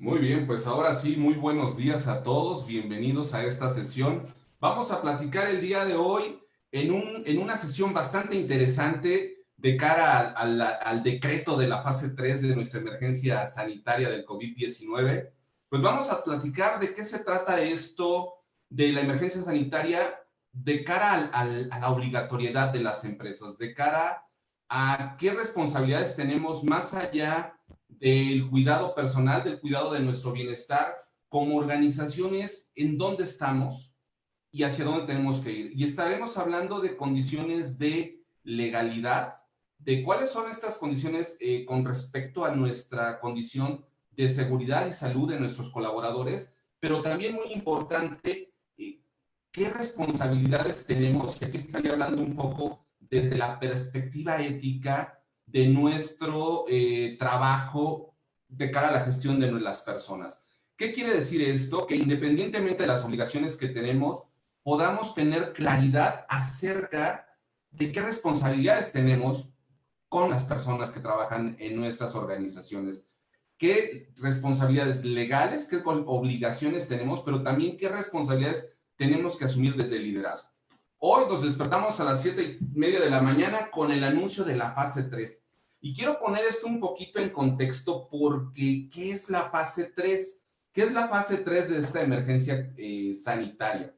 Muy bien, pues ahora sí, muy buenos días a todos, bienvenidos a esta sesión. Vamos a platicar el día de hoy en una sesión bastante interesante de cara al decreto de la fase 3 de nuestra emergencia sanitaria del COVID-19. Pues vamos a platicar de qué se trata esto de la emergencia sanitaria de cara a la obligatoriedad de las empresas, de cara a qué responsabilidades tenemos más allá del cuidado personal, del cuidado de nuestro bienestar, como organizaciones, en dónde estamos y hacia dónde tenemos que ir. Y estaremos hablando de condiciones de legalidad, de cuáles son estas condiciones con respecto a nuestra condición de seguridad y salud de nuestros colaboradores, pero también muy importante, qué responsabilidades tenemos, y aquí estaría hablando un poco desde la perspectiva ética de nuestro trabajo de cara a la gestión de las personas. ¿Qué quiere decir esto? Que independientemente de las obligaciones que tenemos, podamos tener claridad acerca de qué responsabilidades tenemos con las personas que trabajan en nuestras organizaciones. Qué responsabilidades legales, qué obligaciones tenemos, pero también qué responsabilidades tenemos que asumir desde el liderazgo. Hoy nos despertamos a las 7:30 de la mañana con el anuncio de la fase 3. Y quiero poner esto un poquito en contexto porque ¿qué es la fase 3? ¿Qué es la fase 3 de esta emergencia sanitaria?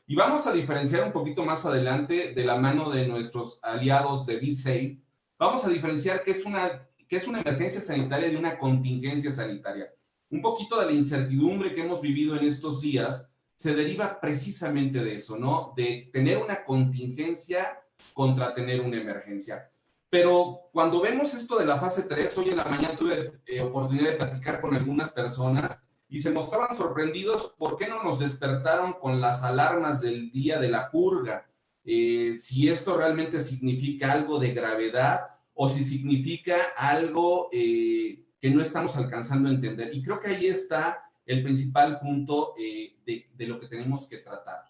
Y vamos a diferenciar un poquito más adelante de la mano de nuestros aliados de BeSafe. Vamos a diferenciar qué es una emergencia sanitaria de una contingencia sanitaria. Un poquito de la incertidumbre que hemos vivido en estos días se deriva precisamente de eso, ¿no? De tener una contingencia contra tener una emergencia. Pero cuando vemos esto de la fase 3, hoy en la mañana tuve oportunidad de platicar con algunas personas y se mostraban sorprendidos por qué no nos despertaron con las alarmas del día de la purga, si esto realmente significa algo de gravedad o si significa algo que no estamos alcanzando a entender. Y creo que ahí está el principal punto de lo que tenemos que tratar.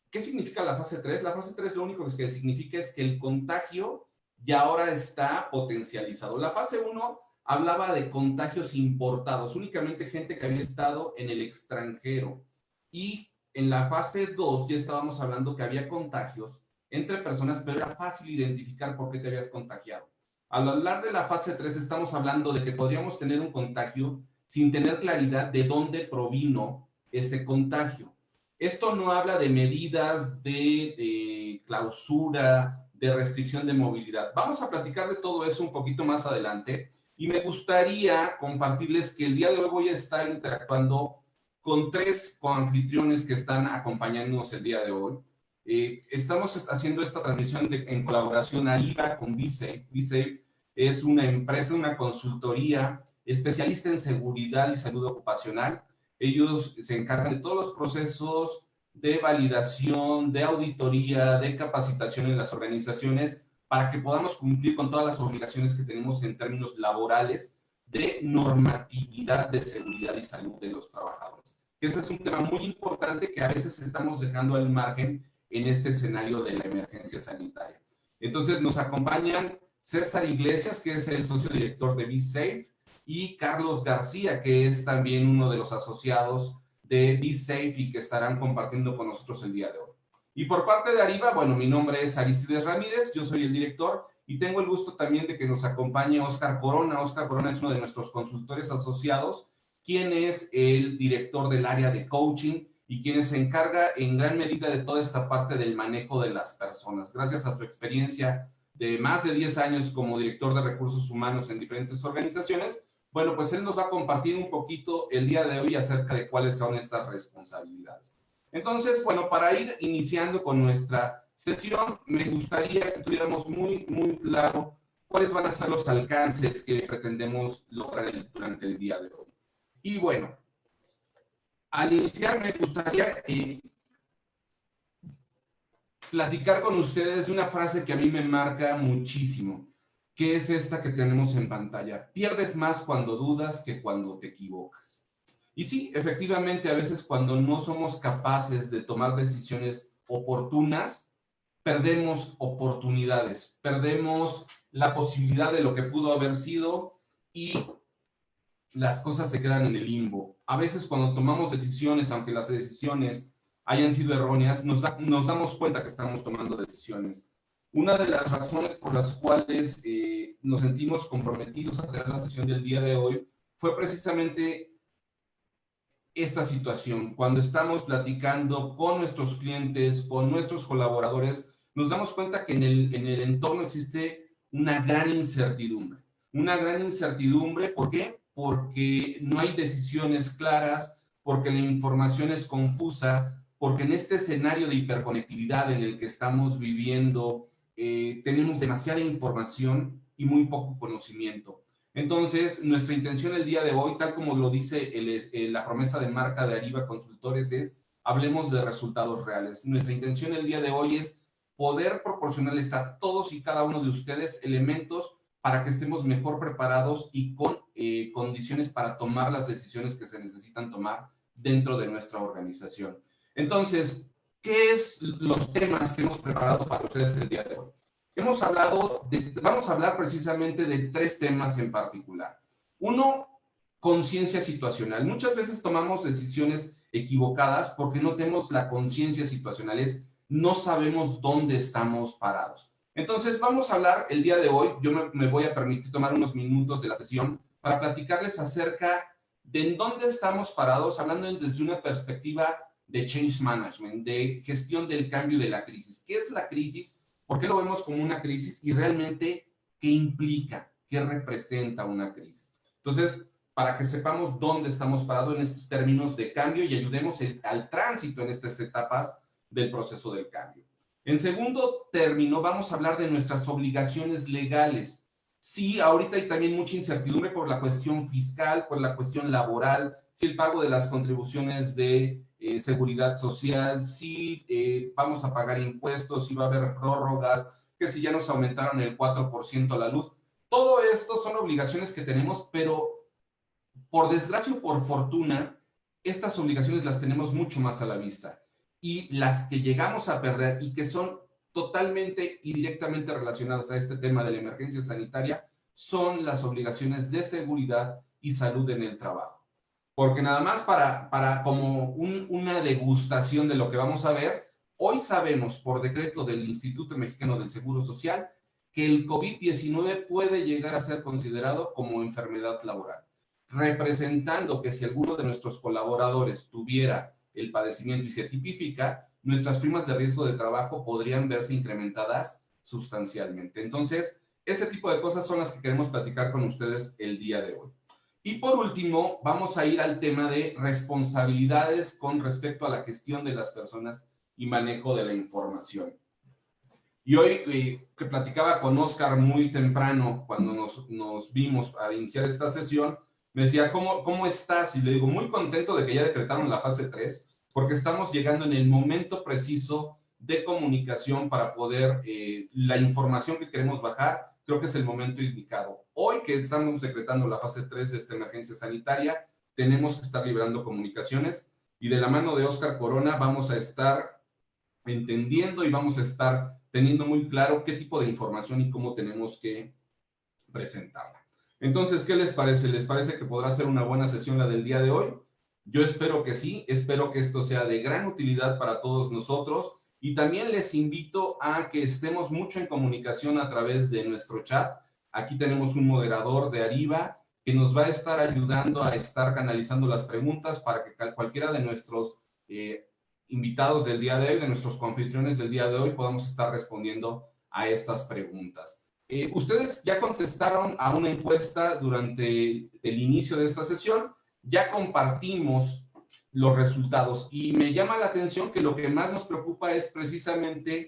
¿Qué significa la fase 3? La fase 3 lo único que significa es que el contagio ya ahora está potencializado. La fase 1 hablaba de contagios importados, únicamente gente que había estado en el extranjero. Y en la fase 2 ya estábamos hablando que había contagios entre personas, pero era fácil identificar por qué te habías contagiado. Al hablar de la fase 3 estamos hablando de que podríamos tener un contagio sin tener claridad de dónde provino ese contagio. Esto no habla de medidas de clausura, de restricción de movilidad. Vamos a platicar de todo eso un poquito más adelante y me gustaría compartirles que el día de hoy voy a estar interactuando con tres coanfitriones que están acompañándonos el día de hoy. Estamos haciendo esta transmisión en colaboración AIVA con BeSafe. BeSafe es una empresa, una consultoría especialista en seguridad y salud ocupacional. Ellos se encargan de todos los procesos de validación, de auditoría, de capacitación en las organizaciones para que podamos cumplir con todas las obligaciones que tenemos en términos laborales de normatividad de seguridad y salud de los trabajadores. Ese es un tema muy importante que a veces estamos dejando al margen en este escenario de la emergencia sanitaria. Entonces nos acompañan César Iglesias, que es el socio director de BeSafe, y Carlos García, que es también uno de los asociados de BeSafe y que estarán compartiendo con nosotros el día de hoy. Y por parte de Arriba, bueno, mi nombre es Aristides Ramírez, yo soy el director y tengo el gusto también de que nos acompañe Oscar Corona. Oscar Corona es uno de nuestros consultores asociados, quien es el director del área de coaching y quien se encarga en gran medida de toda esta parte del manejo de las personas. Gracias a su experiencia de más de 10 años como director de recursos humanos en diferentes organizaciones, bueno, pues él nos va a compartir un poquito el día de hoy acerca de cuáles son estas responsabilidades. Entonces, bueno, para ir iniciando con nuestra sesión, me gustaría que tuviéramos muy claro cuáles van a ser los alcances que pretendemos lograr durante el día de hoy. Y bueno, al iniciar me gustaría platicar con ustedes de una frase que a mí me marca muchísimo, que es esta que tenemos en pantalla. Pierdes más cuando dudas que cuando te equivocas. Y sí, efectivamente, a veces cuando no somos capaces de tomar decisiones oportunas, perdemos oportunidades, perdemos la posibilidad de lo que pudo haber sido y las cosas se quedan en el limbo. A veces cuando tomamos decisiones, aunque las decisiones hayan sido erróneas, nos damos cuenta que estamos tomando decisiones. Una de las razones por las cuales nos sentimos comprometidos a tener la sesión del día de hoy fue precisamente esta situación. Cuando estamos platicando con nuestros clientes, con nuestros colaboradores, nos damos cuenta que en el entorno existe una gran incertidumbre. Una gran incertidumbre, ¿por qué? Porque no hay decisiones claras, porque la información es confusa, porque en este escenario de hiperconectividad en el que estamos viviendo, tenemos demasiada información y muy poco conocimiento. Entonces, nuestra intención el día de hoy, tal como lo dice la promesa de marca de Ariba Consultores, es hablemos de resultados reales. Nuestra intención el día de hoy es poder proporcionarles a todos y cada uno de ustedes elementos para que estemos mejor preparados y con condiciones para tomar las decisiones que se necesitan tomar dentro de nuestra organización. Entonces, ¿qué es los temas que hemos preparado para ustedes el día de hoy? Vamos a hablar precisamente de 3 temas en particular. Uno, conciencia situacional. Muchas veces tomamos decisiones equivocadas porque no tenemos la conciencia situacional, no sabemos dónde estamos parados. Entonces, vamos a hablar el día de hoy, yo me voy a permitir tomar unos minutos de la sesión para platicarles acerca de en dónde estamos parados, hablando desde una perspectiva de change management, de gestión del cambio de la crisis. ¿Qué es la crisis? ¿Por qué lo vemos como una crisis? Y realmente, ¿qué implica? ¿Qué representa una crisis? Entonces, para que sepamos dónde estamos parados en estos términos de cambio y ayudemos al tránsito en estas etapas del proceso del cambio. En segundo término, vamos a hablar de nuestras obligaciones legales. Sí, ahorita hay también mucha incertidumbre por la cuestión fiscal, por la cuestión laboral, si el pago de las contribuciones de seguridad social, si vamos a pagar impuestos, si va a haber prórrogas, que si ya nos aumentaron el 4% la luz. Todo esto son obligaciones que tenemos, pero por desgracia o por fortuna, estas obligaciones las tenemos mucho más a la vista. Y las que llegamos a perder y que son totalmente y directamente relacionadas a este tema de la emergencia sanitaria son las obligaciones de seguridad y salud en el trabajo. Porque nada más para como una degustación de lo que vamos a ver, hoy sabemos por decreto del Instituto Mexicano del Seguro Social que el COVID-19 puede llegar a ser considerado como enfermedad laboral, representando que si alguno de nuestros colaboradores tuviera el padecimiento y se tipifica, nuestras primas de riesgo de trabajo podrían verse incrementadas sustancialmente. Entonces, ese tipo de cosas son las que queremos platicar con ustedes el día de hoy. Y por último, vamos a ir al tema de responsabilidades con respecto a la gestión de las personas y manejo de la información. Y hoy que platicaba con Oscar muy temprano, cuando nos vimos a iniciar esta sesión, me decía, ¿cómo estás? Y le digo, muy contento de que ya decretaron la fase 3, porque estamos llegando en el momento preciso de comunicación para poder, la información que queremos bajar, creo que es el momento indicado. Hoy que estamos decretando la fase 3 de esta emergencia sanitaria, tenemos que estar liberando comunicaciones y de la mano de Oscar Corona vamos a estar entendiendo y vamos a estar teniendo muy claro qué tipo de información y cómo tenemos que presentarla. Entonces, ¿qué les parece? ¿Les parece que podrá ser una buena sesión la del día de hoy? Yo espero que sí, espero que esto sea de gran utilidad para todos nosotros y también les invito a que estemos mucho en comunicación a través de nuestro chat. Aquí tenemos un moderador de Ariba que nos va a estar ayudando a estar canalizando las preguntas para que cualquiera de nuestros invitados del día de hoy, de nuestros confitriones del día de hoy, podamos estar respondiendo a estas preguntas. Ustedes ya contestaron a una encuesta durante el inicio de esta sesión, ya compartimos los resultados y me llama la atención que lo que más nos preocupa es precisamente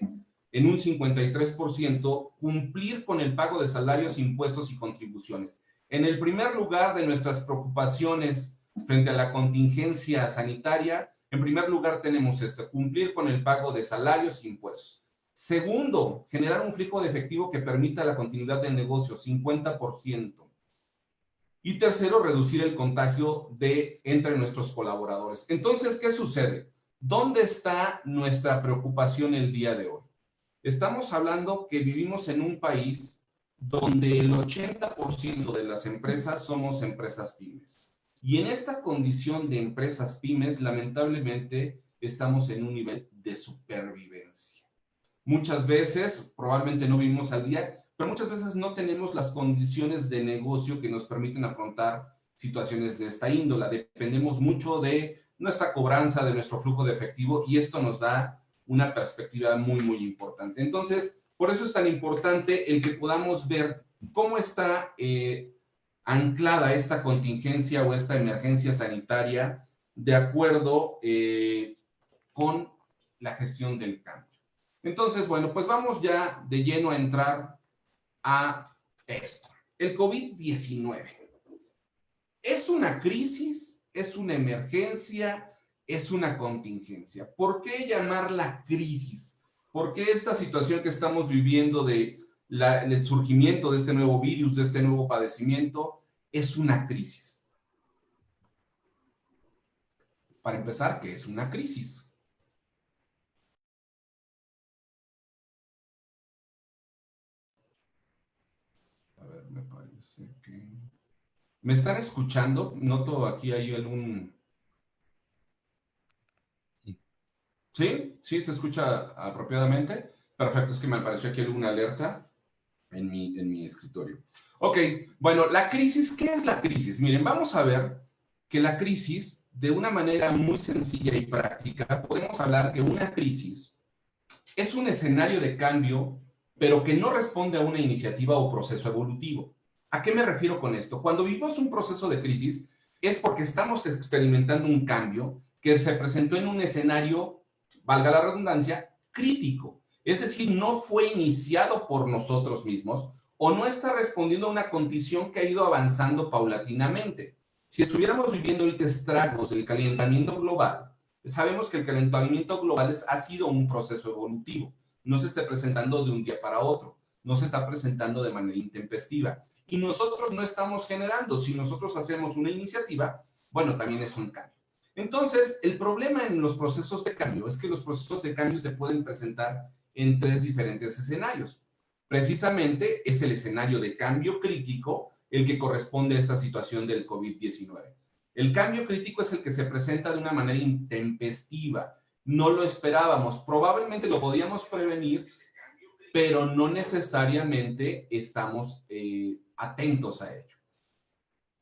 en un 53% cumplir con el pago de salarios, impuestos y contribuciones. En el primer lugar de nuestras preocupaciones frente a la contingencia sanitaria, en primer lugar tenemos cumplir con el pago de salarios e impuestos. Segundo, generar un flujo de efectivo que permita la continuidad del negocio, 50%. Y tercero, reducir el contagio entre nuestros colaboradores. Entonces, ¿qué sucede? ¿Dónde está nuestra preocupación el día de hoy? Estamos hablando que vivimos en un país donde el 80% de las empresas somos empresas pymes. Y en esta condición de empresas pymes, lamentablemente, estamos en un nivel de supervivencia. Muchas veces, probablemente no vivimos al día, pero muchas veces no tenemos las condiciones de negocio que nos permiten afrontar situaciones de esta índola. Dependemos mucho de nuestra cobranza, de nuestro flujo de efectivo, y esto nos da una perspectiva muy, muy importante. Entonces, por eso es tan importante el que podamos ver cómo está anclada esta contingencia o esta emergencia sanitaria de acuerdo con la gestión del cambio. Entonces, bueno, pues vamos ya de lleno a entrar a esto. El COVID-19. ¿Es una crisis? ¿Es una emergencia? ¿Es una contingencia? ¿Por qué llamarla crisis? ¿Por qué esta situación que estamos viviendo del surgimiento de este nuevo virus, de este nuevo padecimiento, es una crisis? Para empezar, ¿qué es una crisis? A ver, me parece que... ¿Me están escuchando? Noto aquí hay algún... ¿Sí? ¿Sí se escucha apropiadamente? Perfecto, es que me apareció aquí alguna alerta en mi escritorio. Ok, bueno, la crisis, ¿qué es la crisis? Miren, vamos a ver que la crisis, de una manera muy sencilla y práctica, podemos hablar que una crisis es un escenario de cambio, pero que no responde a una iniciativa o proceso evolutivo. ¿A qué me refiero con esto? Cuando vivimos un proceso de crisis, es porque estamos experimentando un cambio que se presentó en un escenario, valga la redundancia, crítico. Es decir, no fue iniciado por nosotros mismos o no está respondiendo a una condición que ha ido avanzando paulatinamente. Si estuviéramos viviendo ahorita estragos del calentamiento global, sabemos que el calentamiento global ha sido un proceso evolutivo. No se está presentando de un día para otro, no se está presentando de manera intempestiva. Y nosotros no estamos generando. Si nosotros hacemos una iniciativa, bueno, también es un cambio. Entonces, el problema en los procesos de cambio es que los procesos de cambio se pueden presentar en tres diferentes escenarios. Precisamente es el escenario de cambio crítico el que corresponde a esta situación del COVID-19. El cambio crítico es el que se presenta de una manera intempestiva. No lo esperábamos. Probablemente lo podíamos prevenir, pero no necesariamente estamos atentos a ello.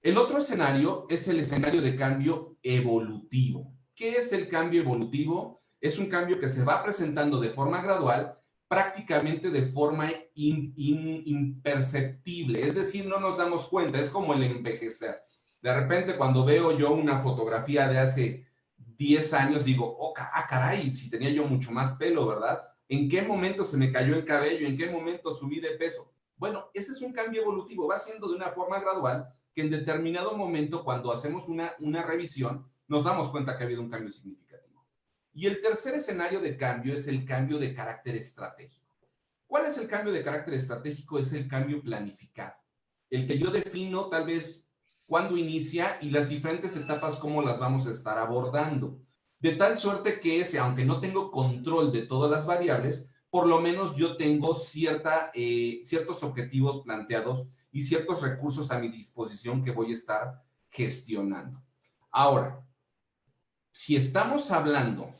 El otro escenario es el escenario de cambio evolutivo. ¿Qué es el cambio evolutivo? Es un cambio que se va presentando de forma gradual, prácticamente de forma imperceptible. Es decir, no nos damos cuenta, es como el envejecer. De repente, cuando veo yo una fotografía de hace 10 años, digo, oh, caray, si tenía yo mucho más pelo, ¿verdad? ¿En qué momento se me cayó el cabello? ¿En qué momento subí de peso? Bueno, ese es un cambio evolutivo, va siendo de una forma gradual que en determinado momento, cuando hacemos una revisión, nos damos cuenta que ha habido un cambio significativo. Y el tercer escenario de cambio es el cambio de carácter estratégico. ¿Cuál es el cambio de carácter estratégico? Es el cambio planificado. El que yo defino tal vez cuándo inicia y las diferentes etapas, cómo las vamos a estar abordando. De tal suerte que aunque no tengo control de todas las variables, por lo menos yo tengo ciertos objetivos planteados y ciertos recursos a mi disposición que voy a estar gestionando. Ahora, si estamos hablando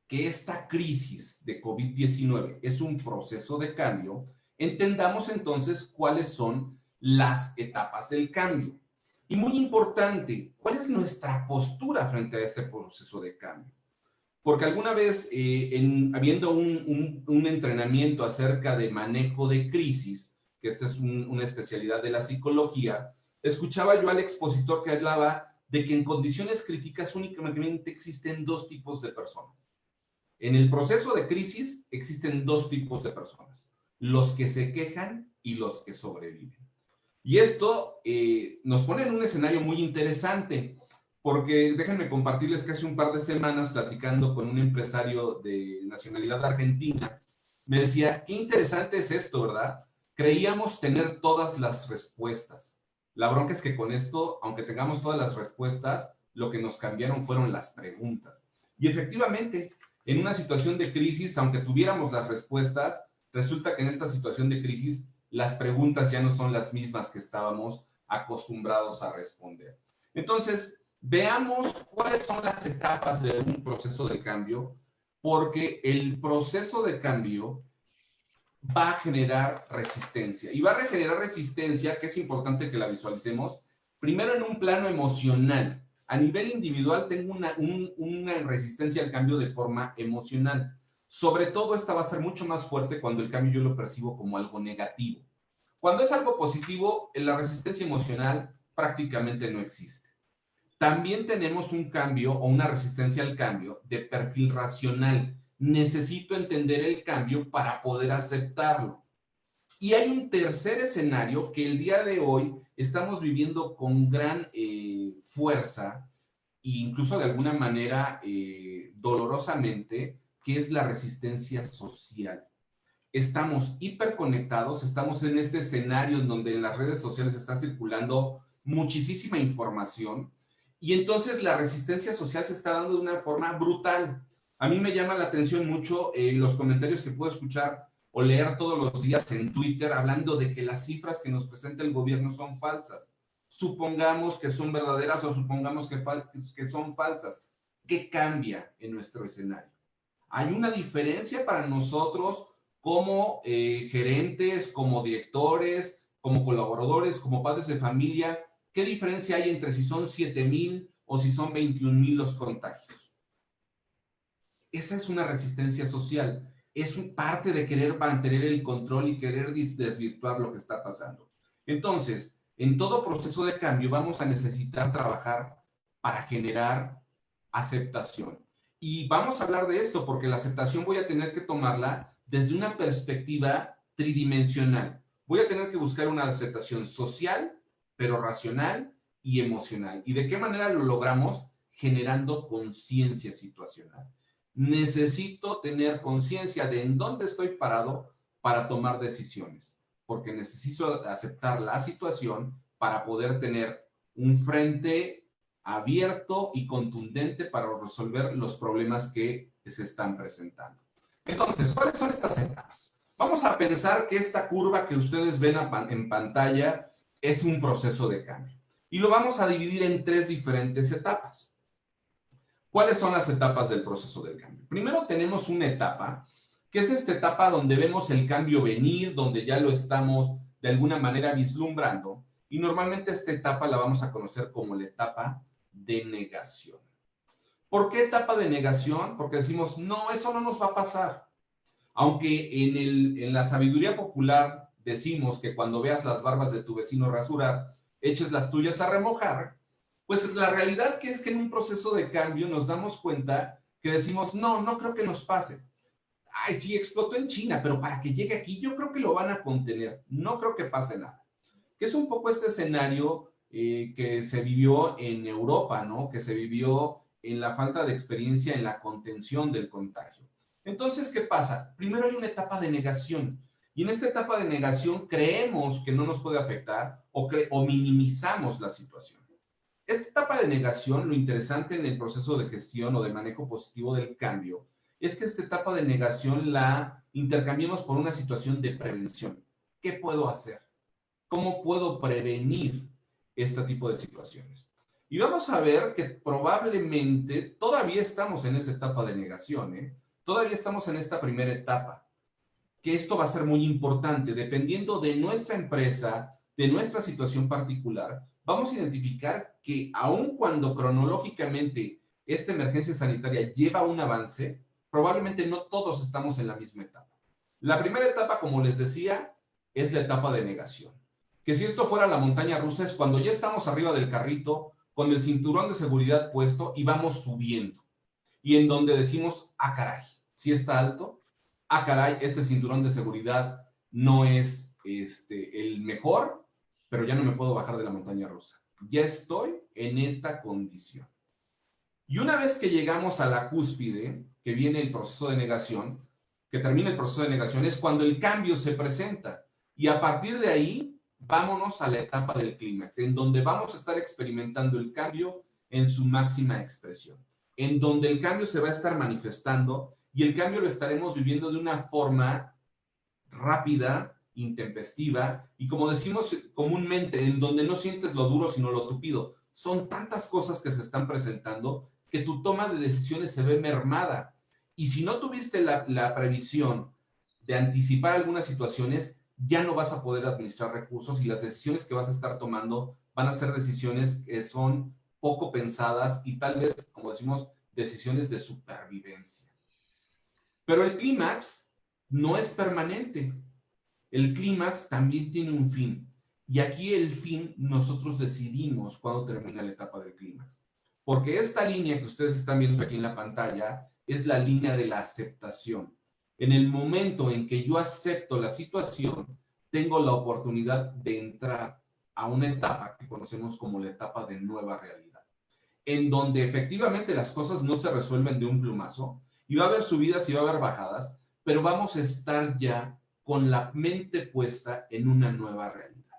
que esta crisis de COVID-19 es un proceso de cambio, entendamos entonces cuáles son las etapas del cambio. Y muy importante, ¿cuál es nuestra postura frente a este proceso de cambio? Porque alguna vez, habiendo un entrenamiento acerca de manejo de crisis, que esta es una especialidad de la psicología, escuchaba yo al expositor que hablaba de que en condiciones críticas únicamente existen dos tipos de personas. En el proceso de crisis existen dos tipos de personas, los que se quejan y los que sobreviven. Y esto nos pone en un escenario muy interesante, porque déjenme compartirles que hace un par de semanas, platicando con un empresario de nacionalidad argentina, me decía, qué interesante es esto, ¿verdad? Creíamos tener todas las respuestas. La bronca es que con esto, aunque tengamos todas las respuestas, lo que nos cambiaron fueron las preguntas. Y efectivamente, en una situación de crisis, aunque tuviéramos las respuestas, resulta que en esta situación de crisis las preguntas ya no son las mismas que estábamos acostumbrados a responder. Entonces, veamos cuáles son las etapas de un proceso de cambio, porque el proceso de cambio va a generar resistencia. Y va a generar resistencia, que es importante que la visualicemos, primero en un plano emocional. A nivel individual tengo una resistencia al cambio de forma emocional. Sobre todo esta va a ser mucho más fuerte cuando el cambio yo lo percibo como algo negativo. Cuando es algo positivo, la resistencia emocional prácticamente no existe. También tenemos un cambio o una resistencia al cambio de perfil racional. Necesito entender el cambio para poder aceptarlo. Y hay un tercer escenario que el día de hoy estamos viviendo con gran fuerza e incluso de alguna manera dolorosamente, que es la resistencia social. Estamos hiperconectados, estamos en este escenario en donde en las redes sociales está circulando muchísima información y entonces la resistencia social se está dando de una forma brutal. A mí me llama la atención mucho los comentarios que puedo escuchar o leer todos los días en Twitter hablando de que las cifras que nos presenta el gobierno son falsas. Supongamos que son verdaderas o supongamos que son falsas. ¿Qué cambia en nuestro escenario? Hay una diferencia para nosotros como gerentes, como directores, como colaboradores, como padres de familia. ¿Qué diferencia hay entre si son 7,000 o si son 21,000 los contagios? Esa es una resistencia social. Es parte de querer mantener el control y querer desvirtuar lo que está pasando. Entonces, en todo proceso de cambio vamos a necesitar trabajar para generar aceptación. Y vamos a hablar de esto porque la aceptación voy a tener que tomarla desde una perspectiva tridimensional. Voy a tener que buscar una aceptación social, pero racional y emocional. ¿Y de qué manera lo logramos? Generando conciencia situacional. Necesito tener conciencia de en dónde estoy parado para tomar decisiones, porque necesito aceptar la situación para poder tener un frente abierto y contundente para resolver los problemas que se están presentando. Entonces, ¿cuáles son estas etapas? Vamos a pensar que esta curva que ustedes ven en pantalla es un proceso de cambio. Y lo vamos a dividir en 3 diferentes etapas. ¿Cuáles son las etapas del proceso del cambio? Primero tenemos una etapa, que es esta etapa donde vemos el cambio venir, donde ya lo estamos de alguna manera vislumbrando. Y normalmente esta etapa la vamos a conocer como la etapa de negación. ¿Por qué etapa de negación? Porque decimos, no, eso no nos va a pasar. Aunque en la sabiduría popular decimos que cuando veas las barbas de tu vecino rasurar, eches las tuyas a remojar, pues la realidad que es que en un proceso de cambio nos damos cuenta que decimos, no, no creo que nos pase. Ay, sí, explotó en China, pero para que llegue aquí yo creo que lo van a contener. No creo que pase nada. Que es un poco este escenario que se vivió en Europa, ¿no? Que se vivió en la falta de experiencia en la contención del contagio. Entonces, ¿qué pasa? Primero hay una etapa de negación. Y en esta etapa de negación creemos que no nos puede afectar o minimizamos la situación. Esta etapa de negación, lo interesante en el proceso de gestión o de manejo positivo del cambio, es que esta etapa de negación la intercambiamos por una situación de prevención. ¿Qué puedo hacer? ¿Cómo puedo prevenir este tipo de situaciones? Y vamos a ver que probablemente todavía estamos en esa etapa de negación, ¿eh? Todavía estamos en esta primera etapa, que esto va a ser muy importante. Dependiendo de nuestra empresa, de nuestra situación particular, vamos a identificar que aun cuando cronológicamente esta emergencia sanitaria lleva un avance, probablemente no todos estamos en la misma etapa. La primera etapa, como les decía, es la etapa de negación. Que si esto fuera la montaña rusa es cuando ya estamos arriba del carrito con el cinturón de seguridad puesto y vamos subiendo. Y en donde decimos, ah, caray, si está alto, ah, caray, este cinturón de seguridad no es el mejor, pero ya no me puedo bajar de la montaña rusa. Ya estoy en esta condición. Y una vez que llegamos a la cúspide, que viene el proceso de negación, que termina el proceso de negación, es cuando el cambio se presenta. Y a partir de ahí, vámonos a la etapa del clímax, en donde vamos a estar experimentando el cambio en su máxima expresión, en donde el cambio se va a estar manifestando y el cambio lo estaremos viviendo de una forma rápida, intempestiva y, como decimos comúnmente, en donde no sientes lo duro sino lo tupido. Son tantas cosas que se están presentando que tu toma de decisiones se ve mermada. Y si no tuviste la previsión de anticipar algunas situaciones, ya no vas a poder administrar recursos y las decisiones que vas a estar tomando van a ser decisiones que son poco pensadas y tal vez, como decimos, decisiones de supervivencia. Pero el clímax no es permanente. El clímax también tiene un fin. Y aquí el fin nosotros decidimos cuándo termina la etapa del clímax. Porque esta línea que ustedes están viendo aquí en la pantalla es la línea de la aceptación. En el momento en que yo acepto la situación, tengo la oportunidad de entrar a una etapa que conocemos como la etapa de nueva realidad, en donde efectivamente las cosas no se resuelven de un plumazo, y va a haber subidas y va a haber bajadas, pero vamos a estar ya con la mente puesta en una nueva realidad.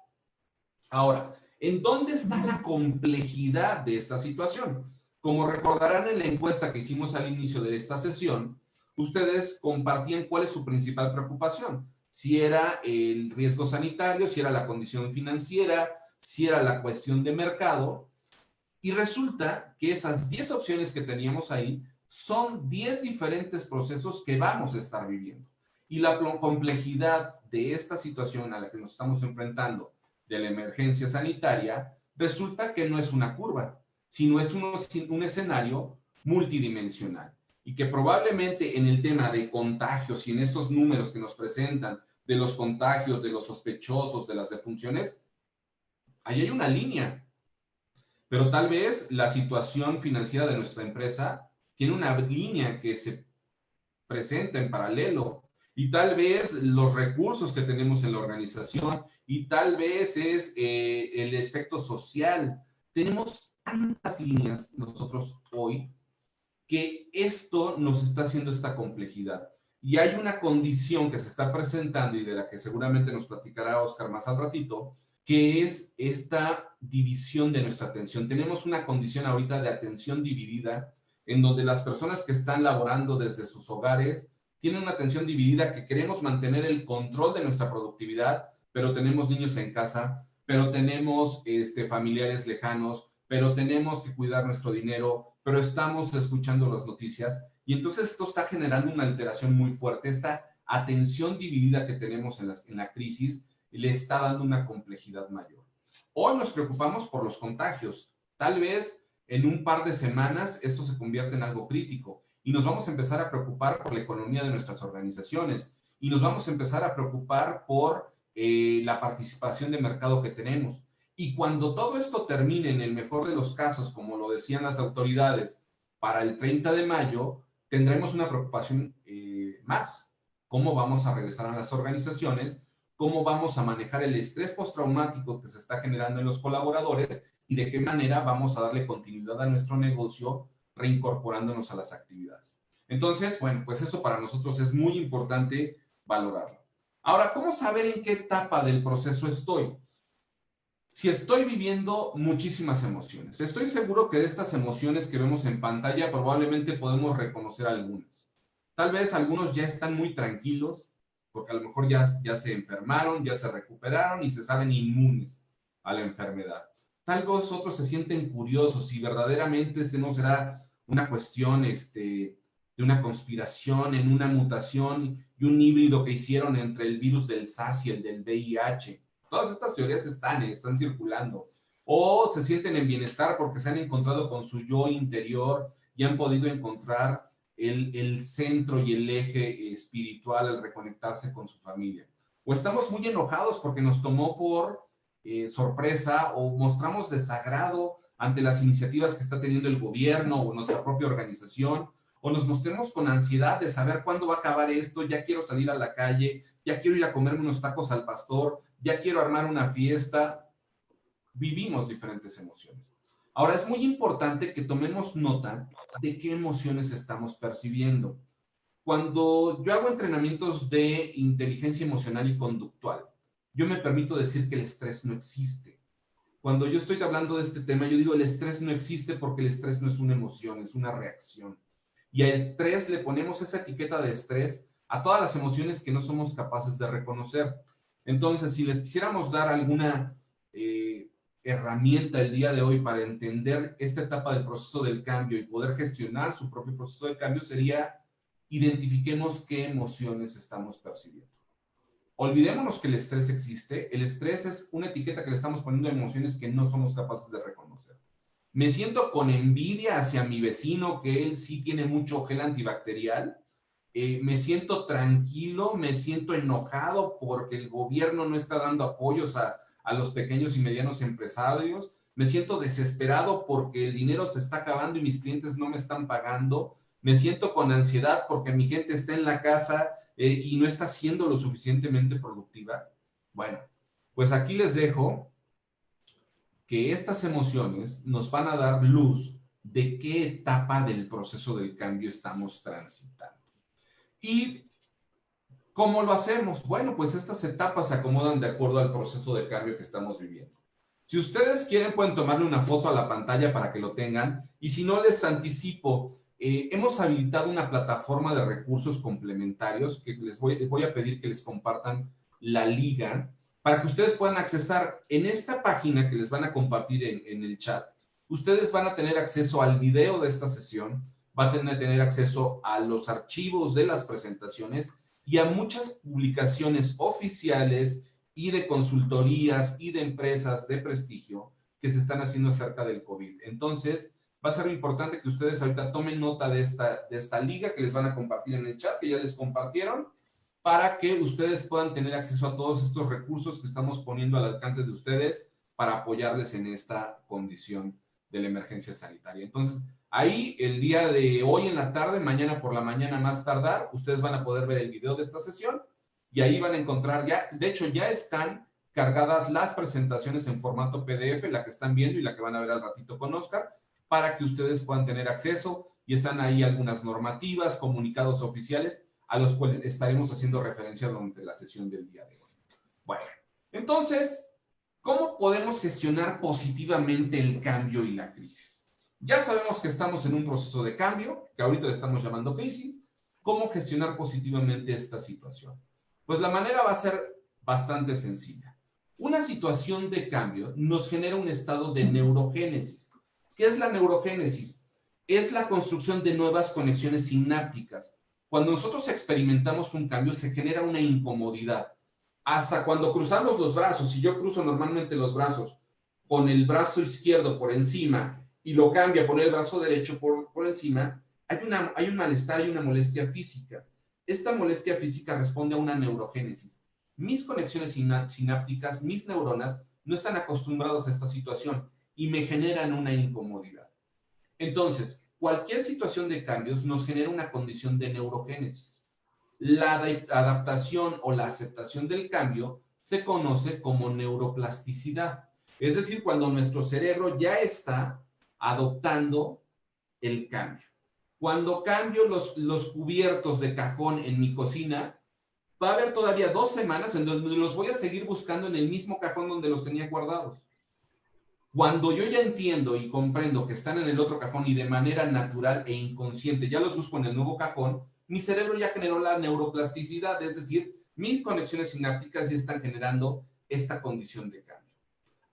Ahora, ¿en dónde está la complejidad de esta situación? Como recordarán en la encuesta que hicimos al inicio de esta sesión, ustedes compartían cuál es su principal preocupación. Si era el riesgo sanitario, si era la condición financiera, si era la cuestión de mercado. Y resulta que esas 10 opciones que teníamos ahí son 10 diferentes procesos que vamos a estar viviendo. Y la complejidad de esta situación a la que nos estamos enfrentando, de la emergencia sanitaria, resulta que no es una curva, sino es un escenario multidimensional. Y que probablemente en el tema de contagios y en estos números que nos presentan de los contagios, de los sospechosos, de las defunciones, ahí hay una línea. Pero tal vez la situación financiera de nuestra empresa tiene una línea que se presenta en paralelo. Y tal vez los recursos que tenemos en la organización, y tal vez es el efecto social. Tenemos tantas líneas nosotros hoy que esto nos está haciendo esta complejidad. Y hay una condición que se está presentando y de la que seguramente nos platicará Oscar más al ratito, que es esta división de nuestra atención. Tenemos una condición ahorita de atención dividida, en donde las personas que están laborando desde sus hogares tienen una atención dividida, que queremos mantener el control de nuestra productividad, pero tenemos niños en casa, pero tenemos familiares lejanos, pero tenemos que cuidar nuestro dinero, pero estamos escuchando las noticias, y entonces esto está generando una alteración muy fuerte. Esta atención dividida que tenemos en la crisis le está dando una complejidad mayor. Hoy nos preocupamos por los contagios. Tal vez en un par de semanas esto se convierte en algo crítico y nos vamos a empezar a preocupar por la economía de nuestras organizaciones y nos vamos a empezar a preocupar por la participación de mercado que tenemos. Y cuando todo esto termine, en el mejor de los casos, como lo decían las autoridades, para el 30 de mayo, tendremos una preocupación más. ¿Cómo vamos a regresar a las organizaciones? ¿Cómo vamos a manejar el estrés postraumático que se está generando en los colaboradores? Y de qué manera vamos a darle continuidad a nuestro negocio reincorporándonos a las actividades. Entonces, bueno, pues eso para nosotros es muy importante valorarlo. Ahora, ¿cómo saber en qué etapa del proceso estoy? Si estoy viviendo muchísimas emociones, estoy seguro que de estas emociones que vemos en pantalla probablemente podemos reconocer algunas. Tal vez algunos ya están muy tranquilos, porque a lo mejor ya se enfermaron, ya se recuperaron y se saben inmunes a la enfermedad. Tal vez otros se sienten curiosos si verdaderamente no será una cuestión de una conspiración en una mutación y un híbrido que hicieron entre el virus del SARS y el del VIH. Todas estas teorías están circulando. O se sienten en bienestar porque se han encontrado con su yo interior y han podido encontrar el centro y el eje espiritual al reconectarse con su familia. O estamos muy enojados porque nos tomó por sorpresa o mostramos desagrado ante las iniciativas que está teniendo el gobierno o nuestra propia organización, o nos mostremos con ansiedad de saber cuándo va a acabar esto, ya quiero salir a la calle, ya quiero ir a comerme unos tacos al pastor, ya quiero armar una fiesta. Vivimos diferentes emociones. Ahora, es muy importante que tomemos nota de qué emociones estamos percibiendo. Cuando yo hago entrenamientos de inteligencia emocional y conductual, yo me permito decir que el estrés no existe. Cuando yo estoy hablando de este tema, yo digo el estrés no existe porque el estrés no es una emoción, es una reacción. Y al estrés le ponemos esa etiqueta de estrés a todas las emociones que no somos capaces de reconocer. Entonces, si les quisiéramos dar alguna herramienta el día de hoy para entender esta etapa del proceso del cambio y poder gestionar su propio proceso de cambio, sería identifiquemos qué emociones estamos percibiendo. Olvidémonos que el estrés existe. El estrés es una etiqueta que le estamos poniendo a emociones que no somos capaces de reconocer. Me siento con envidia hacia mi vecino, que él sí tiene mucho gel antibacterial. Me siento tranquilo, me siento enojado porque el gobierno no está dando apoyos a los pequeños y medianos empresarios. Me siento desesperado porque el dinero se está acabando y mis clientes no me están pagando. Me siento con ansiedad porque mi gente está en la casa y no está siendo lo suficientemente productiva. Bueno, pues aquí les dejo que estas emociones nos van a dar luz de qué etapa del proceso del cambio estamos transitando. ¿Y cómo lo hacemos? Bueno, pues estas etapas se acomodan de acuerdo al proceso de cambio que estamos viviendo. Si ustedes quieren, pueden tomarle una foto a la pantalla para que lo tengan. Y si no, les anticipo, hemos habilitado una plataforma de recursos complementarios que les voy a pedir que les compartan la liga para que ustedes puedan accesar en esta página que les van a compartir en el chat. Ustedes van a tener acceso al video de esta sesión, van a tener acceso a los archivos de las presentaciones y a muchas publicaciones oficiales y de consultorías y de empresas de prestigio que se están haciendo acerca del COVID. Entonces, va a ser importante que ustedes ahorita tomen nota de esta liga que les van a compartir en el chat, que ya les compartieron, para que ustedes puedan tener acceso a todos estos recursos que estamos poniendo al alcance de ustedes para apoyarles en esta condición de la emergencia sanitaria. Entonces, ahí el día de hoy en la tarde, mañana por la mañana más tardar, ustedes van a poder ver el video de esta sesión y ahí van a encontrar ya, de hecho ya están cargadas las presentaciones en formato PDF, la que están viendo y la que van a ver al ratito con Oscar, para que ustedes puedan tener acceso y están ahí algunas normativas, comunicados oficiales a los cuales estaremos haciendo referencia durante la sesión del día de hoy. Bueno, entonces, ¿cómo podemos gestionar positivamente el cambio y la crisis? Ya sabemos que estamos en un proceso de cambio, que ahorita le estamos llamando crisis. ¿Cómo gestionar positivamente esta situación? Pues la manera va a ser bastante sencilla. Una situación de cambio nos genera un estado de neurogénesis. ¿Qué es la neurogénesis? Es la construcción de nuevas conexiones sinápticas. Cuando nosotros experimentamos un cambio, se genera una incomodidad. Hasta cuando cruzamos los brazos, si yo cruzo normalmente los brazos con el brazo izquierdo por encima y lo cambio a poner el brazo derecho por encima, hay un malestar y una molestia física. Esta molestia física responde a una neurogénesis. Mis conexiones sinápticas, mis neuronas, no están acostumbrados a esta situación y me generan una incomodidad. Entonces, cualquier situación de cambios nos genera una condición de neurogénesis. La adaptación o la aceptación del cambio se conoce como neuroplasticidad. Es decir, cuando nuestro cerebro ya está adoptando el cambio. Cuando cambio los cubiertos de cajón en mi cocina, va a haber todavía 2 semanas en donde los voy a seguir buscando en el mismo cajón donde los tenía guardados. Cuando yo ya entiendo y comprendo que están en el otro cajón y de manera natural e inconsciente ya los busco en el nuevo cajón, mi cerebro ya generó la neuroplasticidad, es decir, mis conexiones sinápticas ya están generando esta condición de cambio.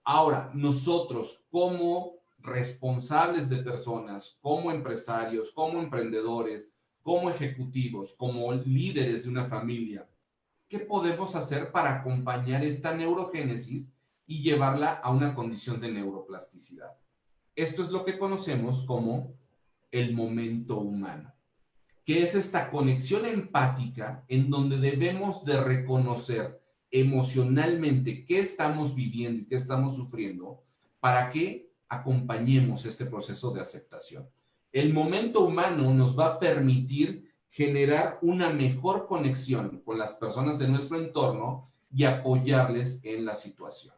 Ahora, nosotros como responsables de personas, como empresarios, como emprendedores, como ejecutivos, como líderes de una familia, ¿qué podemos hacer para acompañar esta neurogénesis y llevarla a una condición de neuroplasticidad? Esto es lo que conocemos como el momento humano, que es esta conexión empática en donde debemos de reconocer emocionalmente qué estamos viviendo y qué estamos sufriendo para que acompañemos este proceso de aceptación. El momento humano nos va a permitir generar una mejor conexión con las personas de nuestro entorno y apoyarles en la situación.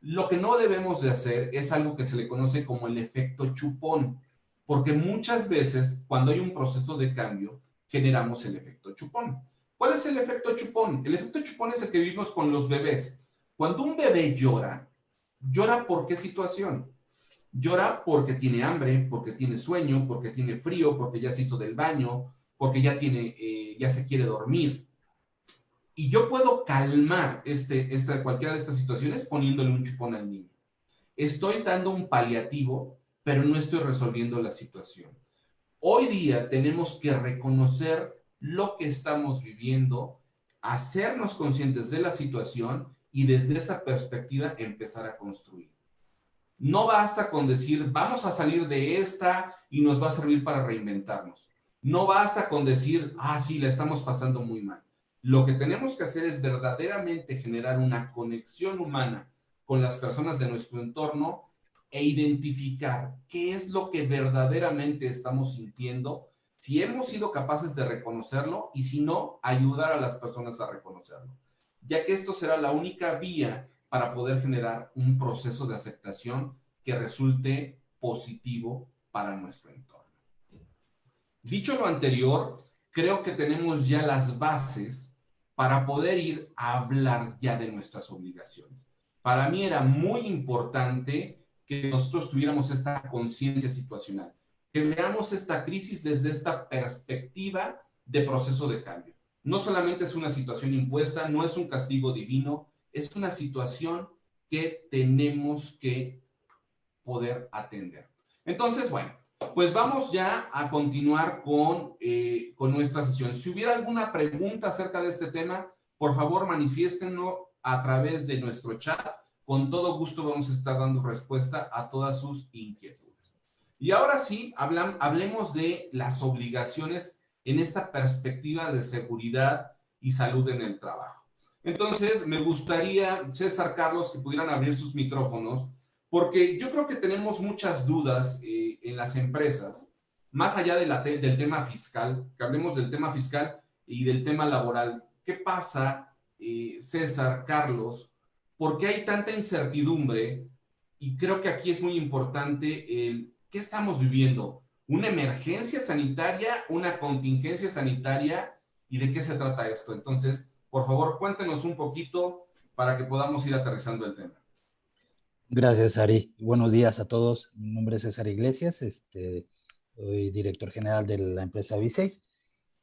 Lo que no debemos de hacer es algo que se le conoce como el efecto chupón, porque muchas veces cuando hay un proceso de cambio generamos el efecto chupón. ¿Cuál es el efecto chupón? El efecto chupón es el que vivimos con los bebés. Cuando un bebé llora, ¿llora por qué situación? Llora porque tiene hambre, porque tiene sueño, porque tiene frío, porque ya se hizo del baño, porque ya se quiere dormir. Y yo puedo calmar cualquiera de estas situaciones poniéndole un chupón al niño. Estoy dando un paliativo, pero no estoy resolviendo la situación. Hoy día tenemos que reconocer lo que estamos viviendo, hacernos conscientes de la situación y desde esa perspectiva empezar a construir. No basta con decir, vamos a salir de esta y nos va a servir para reinventarnos. No basta con decir, sí, la estamos pasando muy mal. Lo que tenemos que hacer es verdaderamente generar una conexión humana con las personas de nuestro entorno e identificar qué es lo que verdaderamente estamos sintiendo, si hemos sido capaces de reconocerlo y si no, ayudar a las personas a reconocerlo, ya que esto será la única vía para poder generar un proceso de aceptación que resulte positivo para nuestro entorno. Dicho lo anterior, creo que tenemos ya las bases para poder ir a hablar ya de nuestras obligaciones. Para mí era muy importante que nosotros tuviéramos esta conciencia situacional, que veamos esta crisis desde esta perspectiva de proceso de cambio. No solamente es una situación impuesta, no es un castigo divino, es una situación que tenemos que poder atender. Entonces, bueno, pues vamos ya a continuar con nuestra sesión. Si hubiera alguna pregunta acerca de este tema, por favor manifiéstenlo a través de nuestro chat. Con todo gusto vamos a estar dando respuesta a todas sus inquietudes. Y ahora sí, hablemos de las obligaciones en esta perspectiva de seguridad y salud en el trabajo. Entonces, me gustaría, César, Carlos, que pudieran abrir sus micrófonos, porque yo creo que tenemos muchas dudas en las empresas, más allá del tema fiscal, que hablemos del tema fiscal y del tema laboral. ¿Qué pasa, César, Carlos? ¿Por qué hay tanta incertidumbre? Y creo que aquí es muy importante el qué estamos viviendo. ¿Una emergencia sanitaria? ¿Una contingencia sanitaria? ¿Y de qué se trata esto? Entonces, por favor, cuéntenos un poquito para que podamos ir aterrizando el tema. Gracias, Ari. Buenos días a todos. Mi nombre es César Iglesias, soy director general de la empresa Visey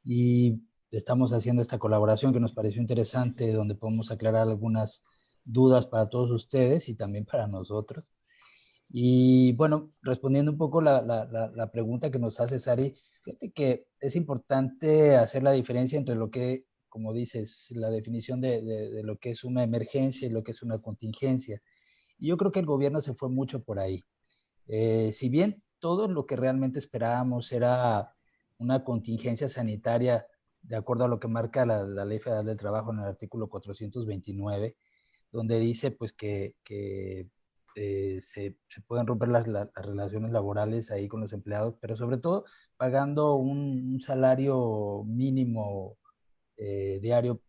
y estamos haciendo esta colaboración que nos pareció interesante, donde podemos aclarar algunas dudas para todos ustedes y también para nosotros. Y bueno, respondiendo un poco la pregunta que nos hace Sari, fíjate que es importante hacer la diferencia entre lo que, como dices, la definición de lo que es una emergencia y lo que es una contingencia. Y yo creo que el gobierno se fue mucho por ahí. Si bien todo lo que realmente esperábamos era una contingencia sanitaria, de acuerdo a lo que marca la Ley Federal del Trabajo en el artículo 429, donde dice pues se pueden romper las relaciones laborales ahí con los empleados, pero sobre todo pagando un salario mínimo diario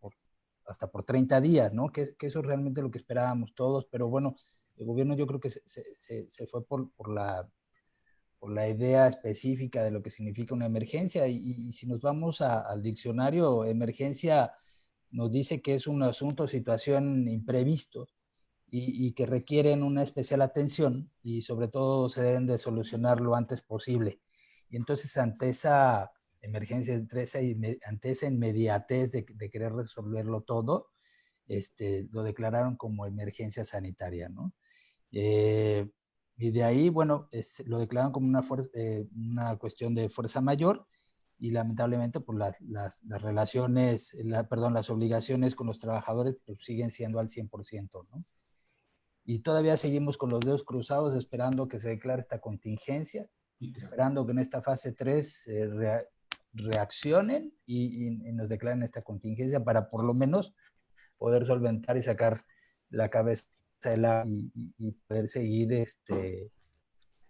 hasta por 30 días, ¿no? Que eso es realmente lo que esperábamos todos, pero bueno, el gobierno yo creo que se fue por la idea específica de lo que significa una emergencia y si nos vamos al diccionario, emergencia nos dice que es un asunto o situación imprevisto y que requieren una especial atención y sobre todo se deben de solucionar lo antes posible. Y entonces ante esa emergencia, ante esa inmediatez de querer resolverlo todo, lo declararon como emergencia sanitaria, ¿no? Y de ahí, bueno, lo declararon como una cuestión de fuerza mayor y lamentablemente pues las relaciones, perdón, las obligaciones con los trabajadores pues, siguen siendo al 100%, ¿no? Y todavía seguimos con los dedos cruzados esperando que se declare esta contingencia, esperando que en esta fase 3 reaccionen y nos declaren esta contingencia para por lo menos poder solventar y sacar la cabeza del agua y poder seguir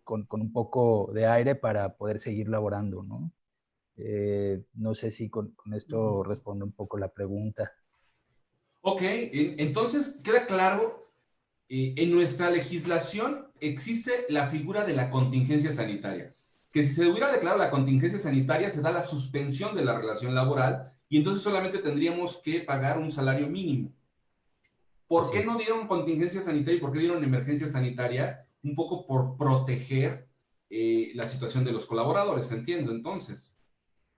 con un poco de aire para poder seguir laborando, ¿no? No sé si con esto responde un poco la pregunta. Ok, entonces queda claro, en nuestra legislación existe la figura de la contingencia sanitaria, que si se hubiera declarado la contingencia sanitaria se da la suspensión de la relación laboral y entonces solamente tendríamos que pagar un salario mínimo. ¿Por Así qué no es. dieron contingencia sanitaria y por qué dieron emergencia sanitaria? Un poco por proteger la situación de los colaboradores, entiendo entonces.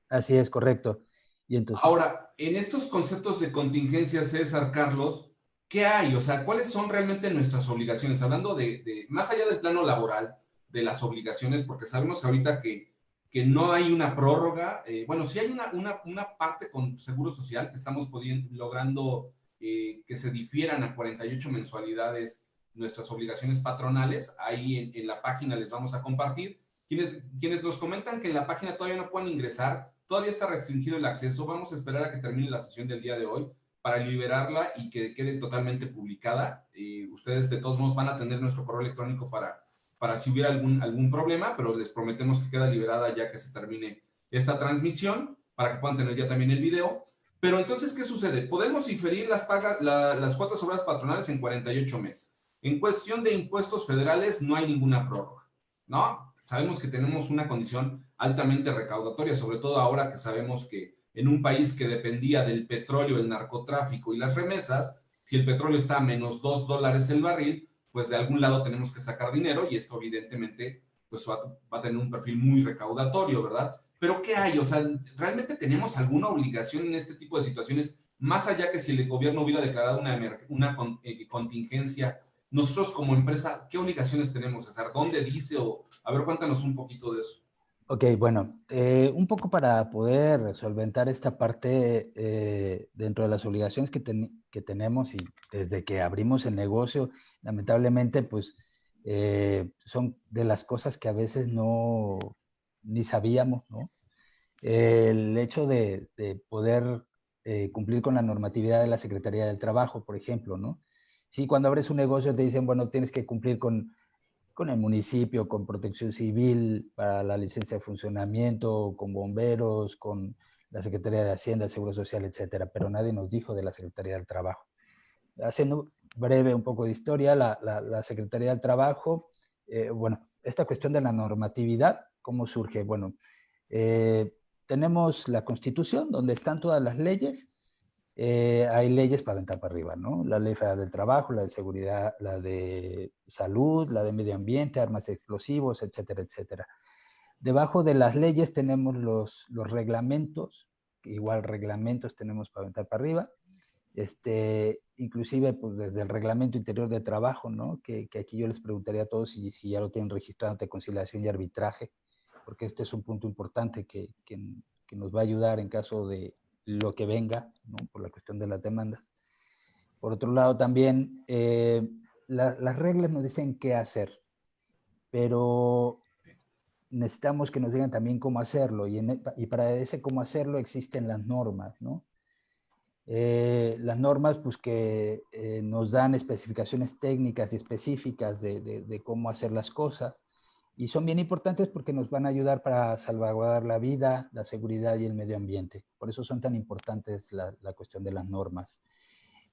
Así es, correcto. Y entonces, Ahora, en estos conceptos de contingencia, César, Carlos, ¿qué hay? O sea, ¿cuáles son realmente nuestras obligaciones? Hablando más allá del plano laboral, de las obligaciones, porque sabemos ahorita que no hay una prórroga. Bueno, sí hay una parte con Seguro Social que estamos logrando que se difieran a 48 mensualidades nuestras obligaciones patronales. Ahí en la página les vamos a compartir. Quienes nos comentan que en la página todavía no pueden ingresar, todavía está restringido el acceso. Vamos a esperar a que termine la sesión del día de hoy para liberarla y que quede totalmente publicada. Ustedes de todos modos van a tener nuestro correo electrónico para si hubiera algún problema, pero les prometemos que queda liberada ya que se termine esta transmisión para que puedan tener ya también el video. Pero entonces, ¿qué sucede? Podemos diferir las cuotas sobre las patronales en 48 meses. En cuestión de impuestos federales no hay ninguna prórroga, ¿no? Sabemos que tenemos una condición altamente recaudatoria, sobre todo ahora que sabemos que en un país que dependía del petróleo, el narcotráfico y las remesas, si el petróleo está a menos $2 el barril, pues de algún lado tenemos que sacar dinero y esto evidentemente pues va a tener un perfil muy recaudatorio, ¿verdad? Pero ¿qué hay? O sea, ¿realmente tenemos alguna obligación en este tipo de situaciones? Más allá que si el gobierno hubiera declarado una contingencia, nosotros como empresa, ¿qué obligaciones tenemos, César? ¿Dónde dice? O, a ver, cuéntanos un poquito de eso. ok, bueno, un poco para poder solventar esta parte dentro de las obligaciones que tenemos y desde que abrimos el negocio, lamentablemente, pues son de las cosas que a veces no ni sabíamos, ¿no? El hecho de poder cumplir con la normatividad de la Secretaría del Trabajo, por ejemplo, ¿no? Sí, cuando abres un negocio te dicen, bueno, tienes que cumplir con el municipio, con protección civil, para la licencia de funcionamiento, con bomberos, con la Secretaría de Hacienda, Seguro Social, etcétera, pero nadie nos dijo de la Secretaría del Trabajo. Haciendo breve un poco de historia, la Secretaría del Trabajo, bueno, esta cuestión de la normatividad, ¿cómo surge? Bueno, eh, tenemos la Constitución, donde están todas las leyes. Hay leyes para aventar para arriba, ¿no? La Ley Federal del Trabajo, la de seguridad, la de salud, la de medio ambiente, armas explosivos, etcétera, etcétera. Debajo de las leyes tenemos los reglamentos, igual reglamentos tenemos para aventar para arriba. Inclusive pues desde el reglamento interior de trabajo, ¿no? Que aquí yo les preguntaría a todos si ya lo tienen registrado ante conciliación y arbitraje, porque este es un punto importante que nos va a ayudar en caso de lo que venga, ¿no? Por la cuestión de las demandas. Por otro lado, también las reglas nos dicen qué hacer, pero necesitamos que nos digan también cómo hacerlo, y para ese cómo hacerlo existen las normas, ¿no? Las normas pues que nos dan especificaciones técnicas y específicas de cómo hacer las cosas, y son bien importantes porque nos van a ayudar para salvaguardar la vida, la seguridad y el medio ambiente. Por eso son tan importantes la cuestión de las normas.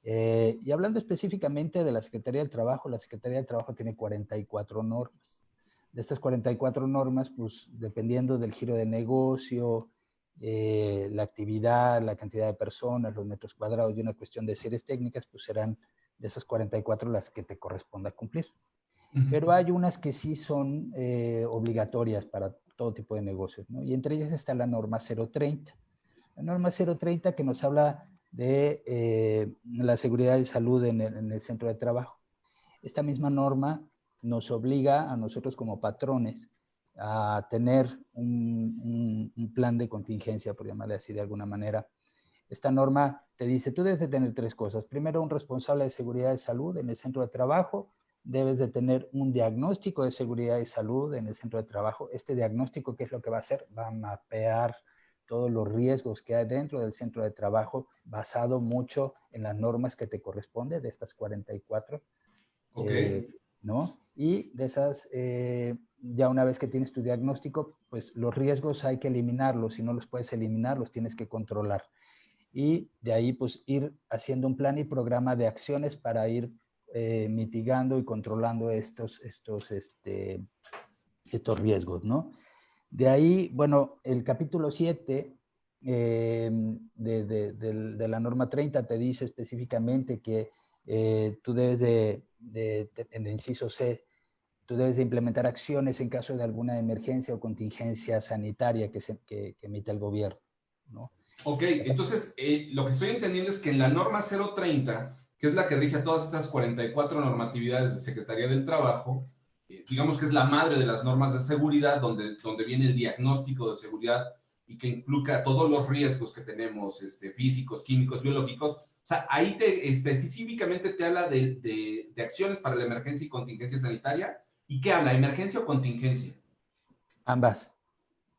Y hablando específicamente de la Secretaría del Trabajo, la Secretaría del Trabajo tiene 44 normas. De estas 44 normas, pues dependiendo del giro de negocio, la actividad, la cantidad de personas, los metros cuadrados y una cuestión de series técnicas, pues serán de esas 44 las que te corresponda cumplir. Pero hay unas que sí son obligatorias para todo tipo de negocios, ¿no? Y entre ellas está la norma 030. La norma 030 que nos habla de la seguridad y salud en el centro de trabajo. Esta misma norma nos obliga a nosotros como patrones a tener un plan de contingencia, por llamarle así de alguna manera. Esta norma te dice, tú debes de tener tres cosas. Primero, un responsable de seguridad y salud en el centro de trabajo. Debes de tener un diagnóstico de seguridad y salud en el centro de trabajo. Este diagnóstico, ¿qué es lo que va a hacer? Va a mapear todos los riesgos que hay dentro del centro de trabajo, basado mucho en las normas que te corresponde de estas 44, Ok. ¿no? Y de esas, ya una vez que tienes tu diagnóstico, pues los riesgos hay que eliminarlos. Si no los puedes eliminar, los tienes que controlar. Y de ahí, pues, ir haciendo un plan y programa de acciones para ir mitigando y controlando estos riesgos, ¿no? De ahí, bueno, el capítulo 7 de la norma 30 te dice específicamente que tú debes en el inciso C, tú debes de implementar acciones en caso de alguna emergencia o contingencia sanitaria que emite el gobierno, ¿no? Ok, entonces lo que estoy entendiendo es que en la norma 030, que es la que rige a todas estas 44 normatividades de Secretaría del Trabajo, digamos que es la madre de las normas de seguridad, donde viene el diagnóstico de seguridad y que implica todos los riesgos que tenemos, físicos, químicos, biológicos. O sea, ahí específicamente te habla de acciones para la emergencia y contingencia sanitaria. ¿Y qué habla? ¿Emergencia o contingencia? Ambas,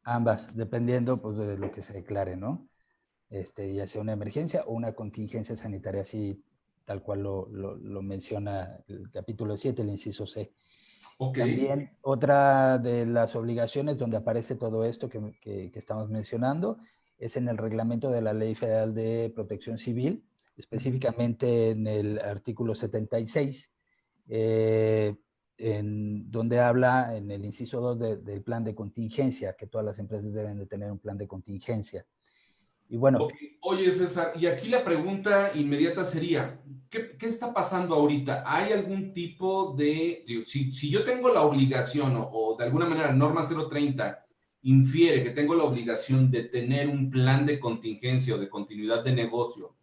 ambas, dependiendo pues, de lo que se declare, ¿no? Ya sea una emergencia o una contingencia sanitaria, así tal cual lo menciona el capítulo 7, el inciso C. Ok. También otra de las obligaciones donde aparece todo esto que estamos mencionando es en el reglamento de la Ley Federal de Protección Civil, específicamente en el artículo 76, en donde habla en el inciso 2 del plan de contingencia, que todas las empresas deben de tener un plan de contingencia. Y bueno, Ok, oye César, y aquí la pregunta inmediata sería, ¿qué está pasando ahorita? ¿Hay algún tipo de, digo, si yo tengo la obligación o de alguna manera norma 030 infiere que tengo la obligación de tener un plan de contingencia o de continuidad de negocio,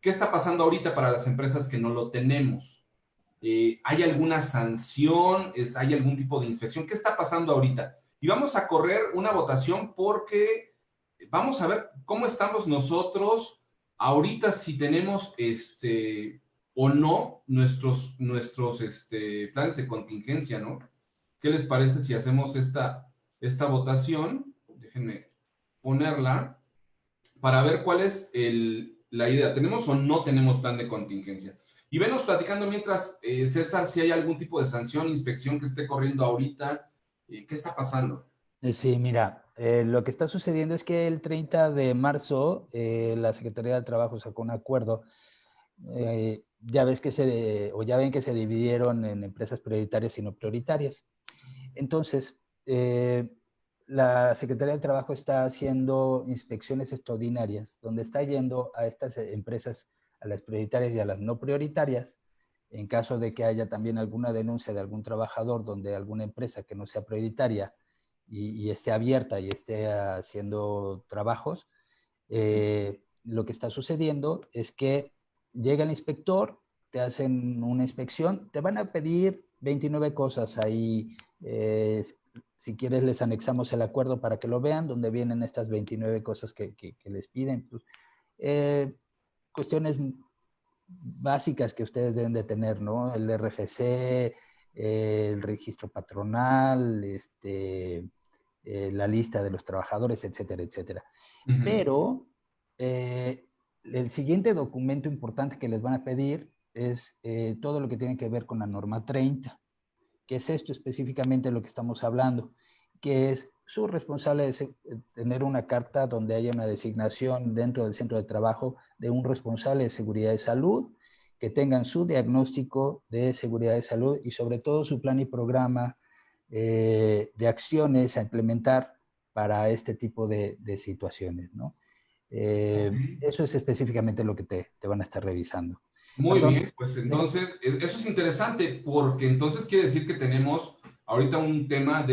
¿qué está pasando ahorita para las empresas que no lo tenemos? ¿Hay alguna sanción? ¿Hay algún tipo de inspección? ¿Qué está pasando ahorita? Y vamos a correr una votación porque vamos a ver cómo estamos nosotros ahorita, si tenemos o no nuestros planes de contingencia, ¿no? ¿Qué les parece si hacemos esta votación? Déjenme ponerla para ver cuál es la idea. ¿Tenemos o no tenemos plan de contingencia? Y venos platicando mientras, César, si hay algún tipo de sanción, inspección que esté corriendo ahorita. ¿Qué está pasando? sí, mira, lo que está sucediendo es que el 30 de marzo la Secretaría del Trabajo sacó un acuerdo. Ya ves o ya ven que se dividieron en empresas prioritarias y no prioritarias. Entonces, la Secretaría del Trabajo está haciendo inspecciones extraordinarias, donde está yendo a estas empresas, a las prioritarias y a las no prioritarias, en caso de que haya también alguna denuncia de algún trabajador donde alguna empresa que no sea prioritaria y esté abierta y esté haciendo trabajos, lo que está sucediendo es que llega el inspector, te hacen una inspección, te van a pedir 29 cosas ahí. Si quieres, les anexamos el acuerdo para que lo vean, donde vienen estas 29 cosas que les piden. Pues, cuestiones básicas que ustedes deben de tener, ¿no? El RFC, el registro patronal, la lista de los trabajadores, etcétera, etcétera. Uh -huh. Pero el siguiente documento importante que les van a pedir es todo lo que tiene que ver con la norma 30, que es esto específicamente lo que estamos hablando, que es su responsable de tener una carta donde haya una designación dentro del centro de trabajo de un responsable de seguridad de salud, que tengan su diagnóstico de seguridad de salud y sobre todo su plan y programa de acciones a implementar para este tipo de situaciones, ¿no? Okay. Eso es específicamente lo que te van a estar revisando. Muy Perdón. bien, pues entonces, eso es interesante porque entonces quiere decir que tenemos ahorita un tema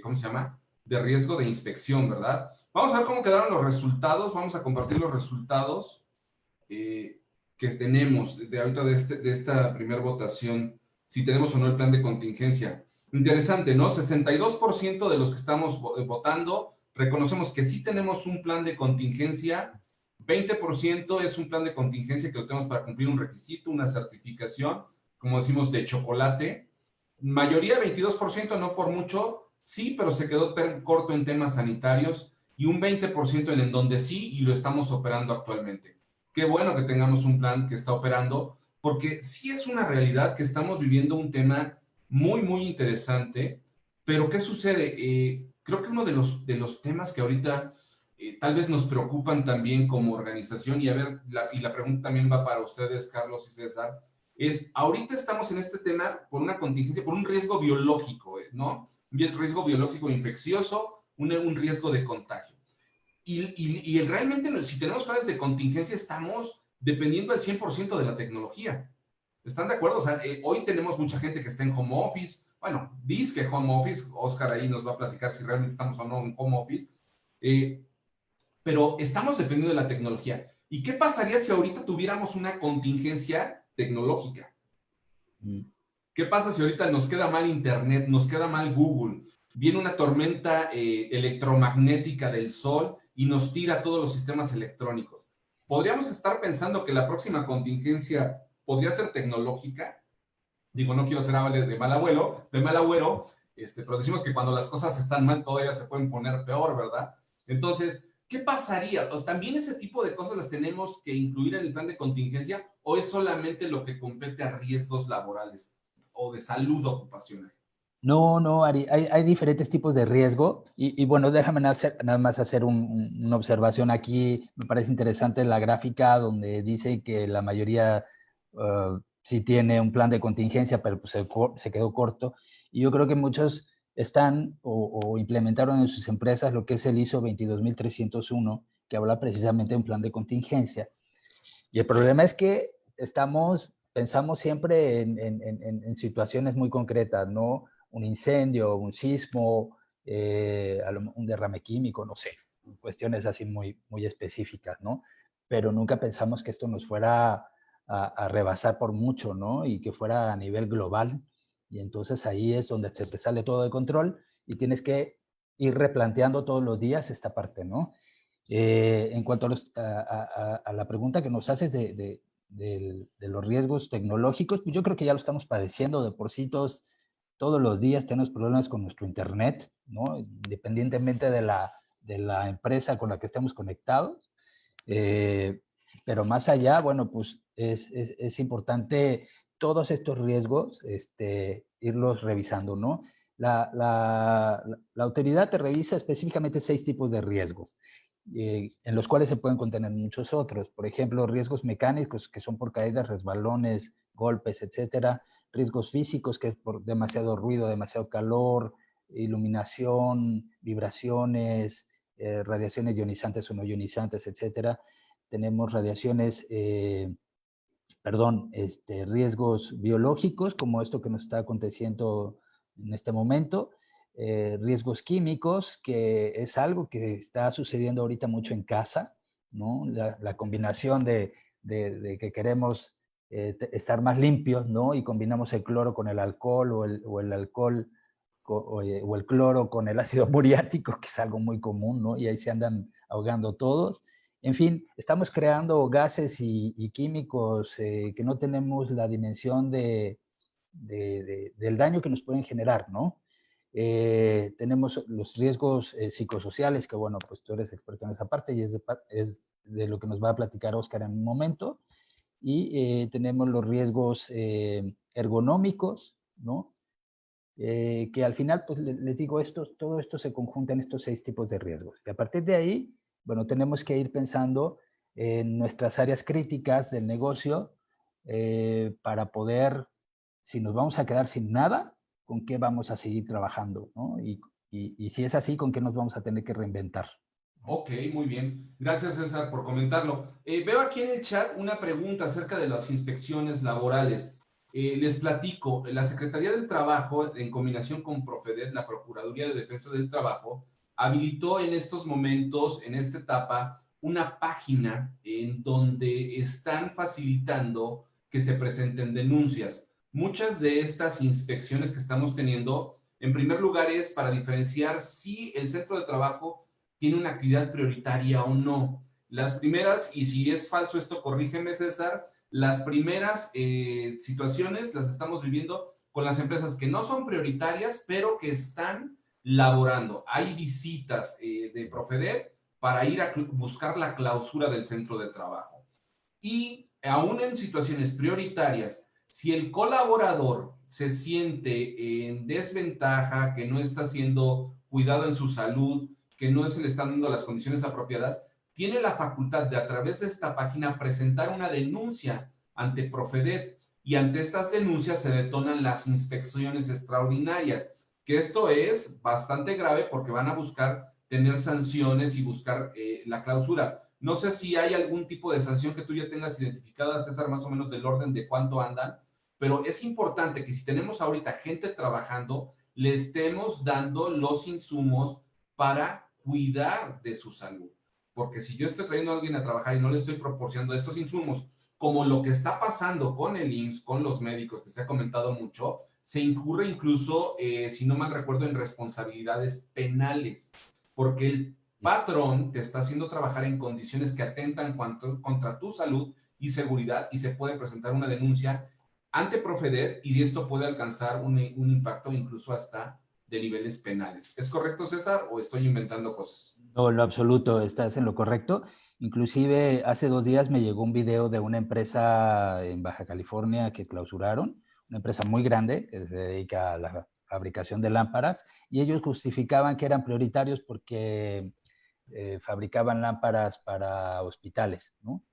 ¿cómo se llama? De riesgo de inspección, ¿verdad? Vamos a ver cómo quedaron los resultados, vamos a compartir los resultados que tenemos de ahorita de esta primera votación, si tenemos o no el plan de contingencia. Interesante, ¿no? 62% de los que estamos votando reconocemos que sí tenemos un plan de contingencia. 20% es un plan de contingencia que lo tenemos para cumplir un requisito, una certificación, como decimos, de chocolate. Mayoría, 22%, no por mucho, sí, pero se quedó corto en temas sanitarios y un 20% en donde sí y lo estamos operando actualmente. Qué bueno que tengamos un plan que está operando, porque sí es una realidad que estamos viviendo un tema muy, muy interesante, pero ¿qué sucede? Creo que uno de los temas que ahorita tal vez nos preocupan también como organización, y a ver, y la pregunta también va para ustedes, Carlos y César, es, ahorita estamos en este tema por una contingencia, por un riesgo biológico, ¿no? Un riesgo biológico infeccioso, un riesgo de contagio. Y realmente, si tenemos planes de contingencia, estamos dependiendo al 100% de la tecnología. ¿Están de acuerdo? O sea, hoy tenemos mucha gente que está en home office. Bueno, dice que home office, Oscar ahí nos va a platicar si realmente estamos o no en home office. Eh, pero estamos dependiendo de la tecnología. ¿Y qué pasaría si ahorita tuviéramos una contingencia tecnológica? ¿Qué pasa si ahorita nos queda mal Internet, nos queda mal Google, viene una tormenta electromagnética del sol y nos tira todos los sistemas electrónicos? ¿Podríamos estar pensando que la próxima contingencia podría ser tecnológica? Digo, no quiero ser de mal agüero, pero decimos que cuando las cosas están mal todavía se pueden poner peor, ¿verdad? Entonces, ¿qué pasaría? ¿También ese tipo de cosas las tenemos que incluir en el plan de contingencia o es solamente lo que compete a riesgos laborales o de salud ocupacional? No, no, Ari, hay diferentes tipos de riesgo y bueno, déjame nada más hacer una observación aquí. Me parece interesante la gráfica donde dice que la mayoría sí tiene un plan de contingencia, pero pues se quedó corto. Y yo creo que muchos están o implementaron en sus empresas lo que es el ISO 22301, que habla precisamente de un plan de contingencia. Y el problema es que pensamos siempre en situaciones muy concretas, ¿no? Un incendio, un sismo, un derrame químico, no sé, cuestiones así muy específicas, ¿no? Pero nunca pensamos que esto nos fuera a rebasar por mucho, ¿no? Y que fuera a nivel global. Y entonces ahí es donde se te sale todo de control y tienes que ir replanteando todos los días esta parte, ¿no? En cuanto a la pregunta que nos haces de los riesgos tecnológicos, pues yo creo que ya lo estamos padeciendo de por sí todos los días tenemos problemas con nuestro internet, ¿no? Independientemente de la empresa con la que estemos conectados. Eh, pero más allá, bueno, pues es importante todos estos riesgos, irlos revisando, ¿no? La autoridad te revisa específicamente 6 tipos de riesgos, en los cuales se pueden contener muchos otros. Por ejemplo, riesgos mecánicos, que son por caídas, resbalones, golpes, etcétera. Riesgos físicos, que es por demasiado ruido, demasiado calor, iluminación, vibraciones, radiaciones ionizantes o no ionizantes, etcétera. Tenemos riesgos biológicos, como esto que nos está aconteciendo en este momento, riesgos químicos, que es algo que está sucediendo ahorita mucho en casa, ¿no? La combinación de que queremos estar más limpios, ¿no? Y combinamos el cloro con el alcohol o el alcohol o el cloro con el ácido muriático, que es algo muy común, ¿no? Y ahí se andan ahogando todos. En fin, estamos creando gases y químicos que no tenemos la dimensión del daño que nos pueden generar, ¿no? Tenemos los riesgos psicosociales, que bueno, pues tú eres experto en esa parte y es de lo que nos va a platicar Oscar en un momento. Y tenemos los riesgos ergonómicos, ¿no? Que al final, pues les digo, todo esto se conjunta en estos 6 tipos de riesgos. Y a partir de ahí, bueno, tenemos que ir pensando en nuestras áreas críticas del negocio para poder, si nos vamos a quedar sin nada, con qué vamos a seguir trabajando, ¿no? Y si es así, con qué nos vamos a tener que reinventar. Ok, muy bien. Gracias, César, por comentarlo. Veo aquí en el chat una pregunta acerca de las inspecciones laborales. Les platico, la Secretaría del Trabajo, en combinación con Profedet, la Procuraduría de Defensa del Trabajo, habilitó en estos momentos, en esta etapa, una página en donde están facilitando que se presenten denuncias. Muchas de estas inspecciones que estamos teniendo, en primer lugar, es para diferenciar si el centro de trabajo tiene una actividad prioritaria o no. Las primeras, y si es falso esto, corrígeme César, las primeras situaciones las estamos viviendo con las empresas que no son prioritarias, pero que están laborando. Hay visitas de Profedet para ir a buscar la clausura del centro de trabajo. Y aún en situaciones prioritarias, si el colaborador se siente en desventaja, que no está siendo cuidado en su salud, que no se le están dando las condiciones apropiadas, tiene la facultad de a través de esta página presentar una denuncia ante Profedet y ante estas denuncias se detonan las inspecciones extraordinarias, que esto es bastante grave porque van a buscar tener sanciones y buscar la clausura. No sé si hay algún tipo de sanción que tú ya tengas identificada, César, más o menos del orden de cuánto andan, pero es importante que si tenemos ahorita gente trabajando, le estemos dando los insumos para cuidar de su salud. porque si yo estoy trayendo a alguien a trabajar y no le estoy proporcionando estos insumos, como lo que está pasando con el IMSS, con los médicos, que se ha comentado mucho, se incurre incluso, si no mal recuerdo, en responsabilidades penales, porque el patrón te está haciendo trabajar en condiciones que atentan contra tu salud y seguridad, y se puede presentar una denuncia ante Profedet, y esto puede alcanzar un impacto incluso hasta de niveles penales. ¿Es correcto, César, o estoy inventando cosas? No, en lo absoluto, estás en lo correcto. Inclusive hace 2 días me llegó un video de una empresa en Baja California que clausuraron, una empresa muy grande que se dedica a la fabricación de lámparas, y ellos justificaban que eran prioritarios porque fabricaban lámparas para hospitales, ¿no?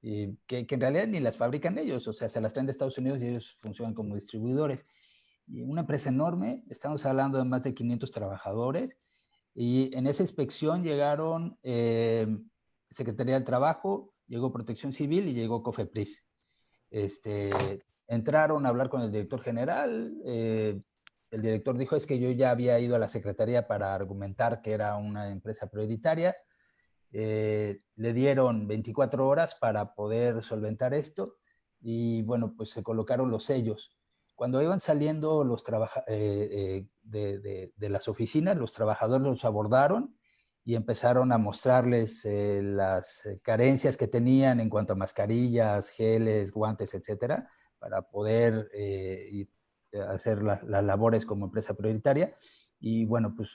Y que en realidad ni las fabrican ellos, o sea, se las traen de Estados Unidos y ellos funcionan como distribuidores. Y una empresa enorme, estamos hablando de más de 500 trabajadores, y en esa inspección llegaron Secretaría del Trabajo, llegó Protección Civil y llegó COFEPRIS. Este, entraron a hablar con el director general, el director dijo es que yo ya había ido a la Secretaría para argumentar que era una empresa prioritaria, le dieron 24 horas para poder solventar esto y bueno, pues se colocaron los sellos. Cuando iban saliendo de las oficinas, los trabajadores los abordaron y empezaron a mostrarles las carencias que tenían en cuanto a mascarillas, geles, guantes, etcétera, para poder hacer las labores como empresa prioritaria. Y bueno, pues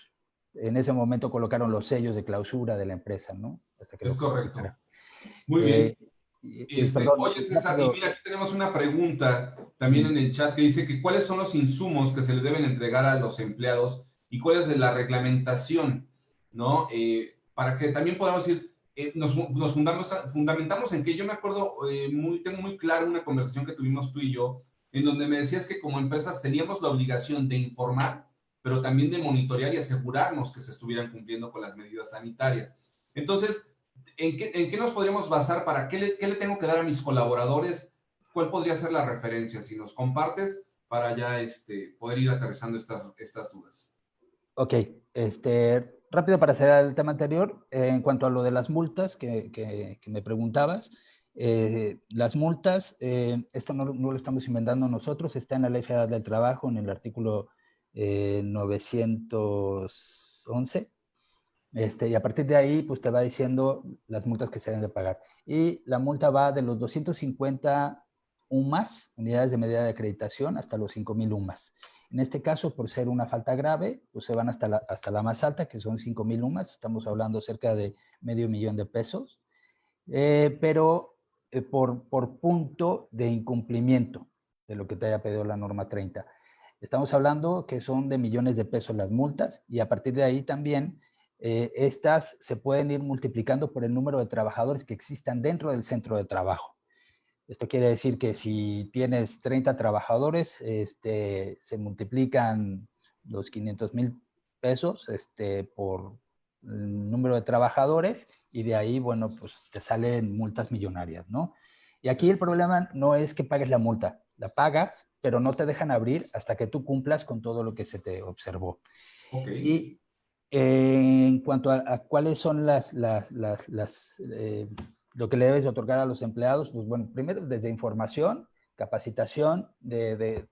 en ese momento colocaron los sellos de clausura de la empresa, ¿no? Hasta que Es lo correcto. concretara. Muy Eh, bien. Perdón, Oye, César, y rápido. mira, aquí tenemos una pregunta también en el chat que dice que cuáles son los insumos que se le deben entregar a los empleados y cuál es la reglamentación, ¿no? Para que también podamos decir, nos fundamentamos en que yo me acuerdo, tengo muy claro una conversación que tuvimos tú y yo, en donde me decías que como empresas teníamos la obligación de informar, pero también de monitorear y asegurarnos que se estuvieran cumpliendo con las medidas sanitarias. Entonces, ¿en qué nos podríamos basar para qué le tengo que dar a mis colaboradores? ¿Cuál podría ser la referencia? Si nos compartes para ya poder ir aterrizando estas dudas. Ok, rápido para cerrar el tema anterior, en cuanto a lo de las multas que me preguntabas, las multas, esto no lo estamos inventando nosotros, está en la Ley Federal del Trabajo, en el artículo 911. Y a partir de ahí, pues te va diciendo las multas que se deben de pagar. Y la multa va de los 250 UMAS, unidades de medida de acreditación, hasta los 5,000 UMAS. En este caso, por ser una falta grave, pues se van hasta la más alta, que son 5,000 UMAS. Estamos hablando cerca de $500,000, pero por punto de incumplimiento de lo que te haya pedido la norma 30. Estamos hablando que son de millones de pesos las multas, y a partir de ahí también estas se pueden ir multiplicando por el número de trabajadores que existan dentro del centro de trabajo. Esto quiere decir que si tienes 30 trabajadores, se multiplican los 500,000 pesos por el número de trabajadores, y de ahí, bueno, pues te salen multas millonarias, ¿no? Y aquí el problema no es que pagues la multa, la pagas, pero no te dejan abrir hasta que tú cumplas con todo lo que se te observó. Ok. Y en cuanto a cuáles son lo que le debes otorgar a los empleados, pues bueno, primero desde información, capacitación de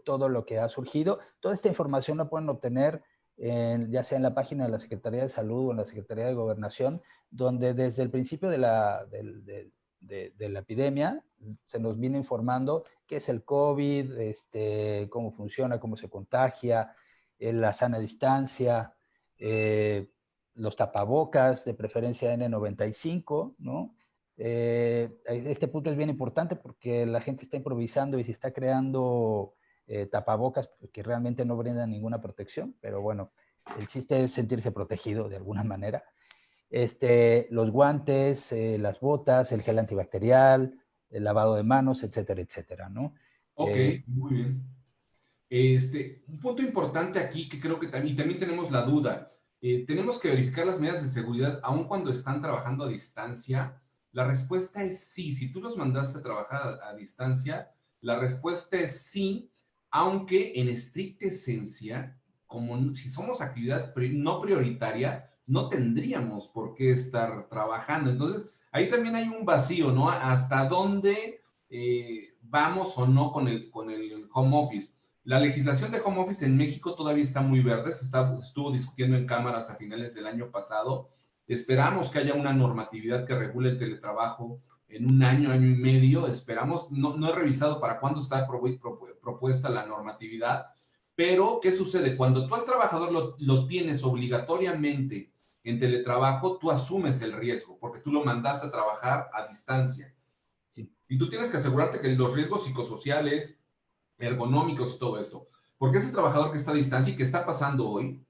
todo lo que ha surgido. Toda esta información la pueden obtener ya sea en la página de la Secretaría de Salud o en la Secretaría de Gobernación, donde desde el principio de la epidemia se nos vino informando qué es el COVID, cómo funciona, cómo se contagia, la sana distancia, eh, los tapabocas, de preferencia N95, ¿no? Este punto es bien importante porque la gente está improvisando y se está creando tapabocas que realmente no brindan ninguna protección, pero bueno, el chiste es sentirse protegido de alguna manera. Los guantes, las botas, el gel antibacterial, el lavado de manos, etcétera, etcétera, ¿no? Ok, muy bien. Un punto importante aquí que creo que también tenemos la duda. Tenemos que verificar las medidas de seguridad aun cuando están trabajando a distancia. La respuesta es sí. Si tú los mandaste a trabajar a distancia, la respuesta es sí, aunque en estricta esencia, como si somos actividad no prioritaria, no tendríamos por qué estar trabajando. Entonces, ahí también hay un vacío, ¿no? ¿Hasta dónde vamos o no con el home office? La legislación de home office en México todavía está muy verde, estuvo discutiendo en cámaras a finales del año pasado. Esperamos que haya una normatividad que regule el teletrabajo en un año, año y medio. Esperamos, no he revisado para cuándo está propuesta la normatividad, pero ¿qué sucede? Cuando tú al trabajador lo tienes obligatoriamente en teletrabajo, tú asumes el riesgo, porque tú lo mandas a trabajar a distancia. Sí. Y tú tienes que asegurarte que los riesgos psicosociales, ergonómicos y todo esto, porque ese trabajador que está a distancia y que está pasando hoy,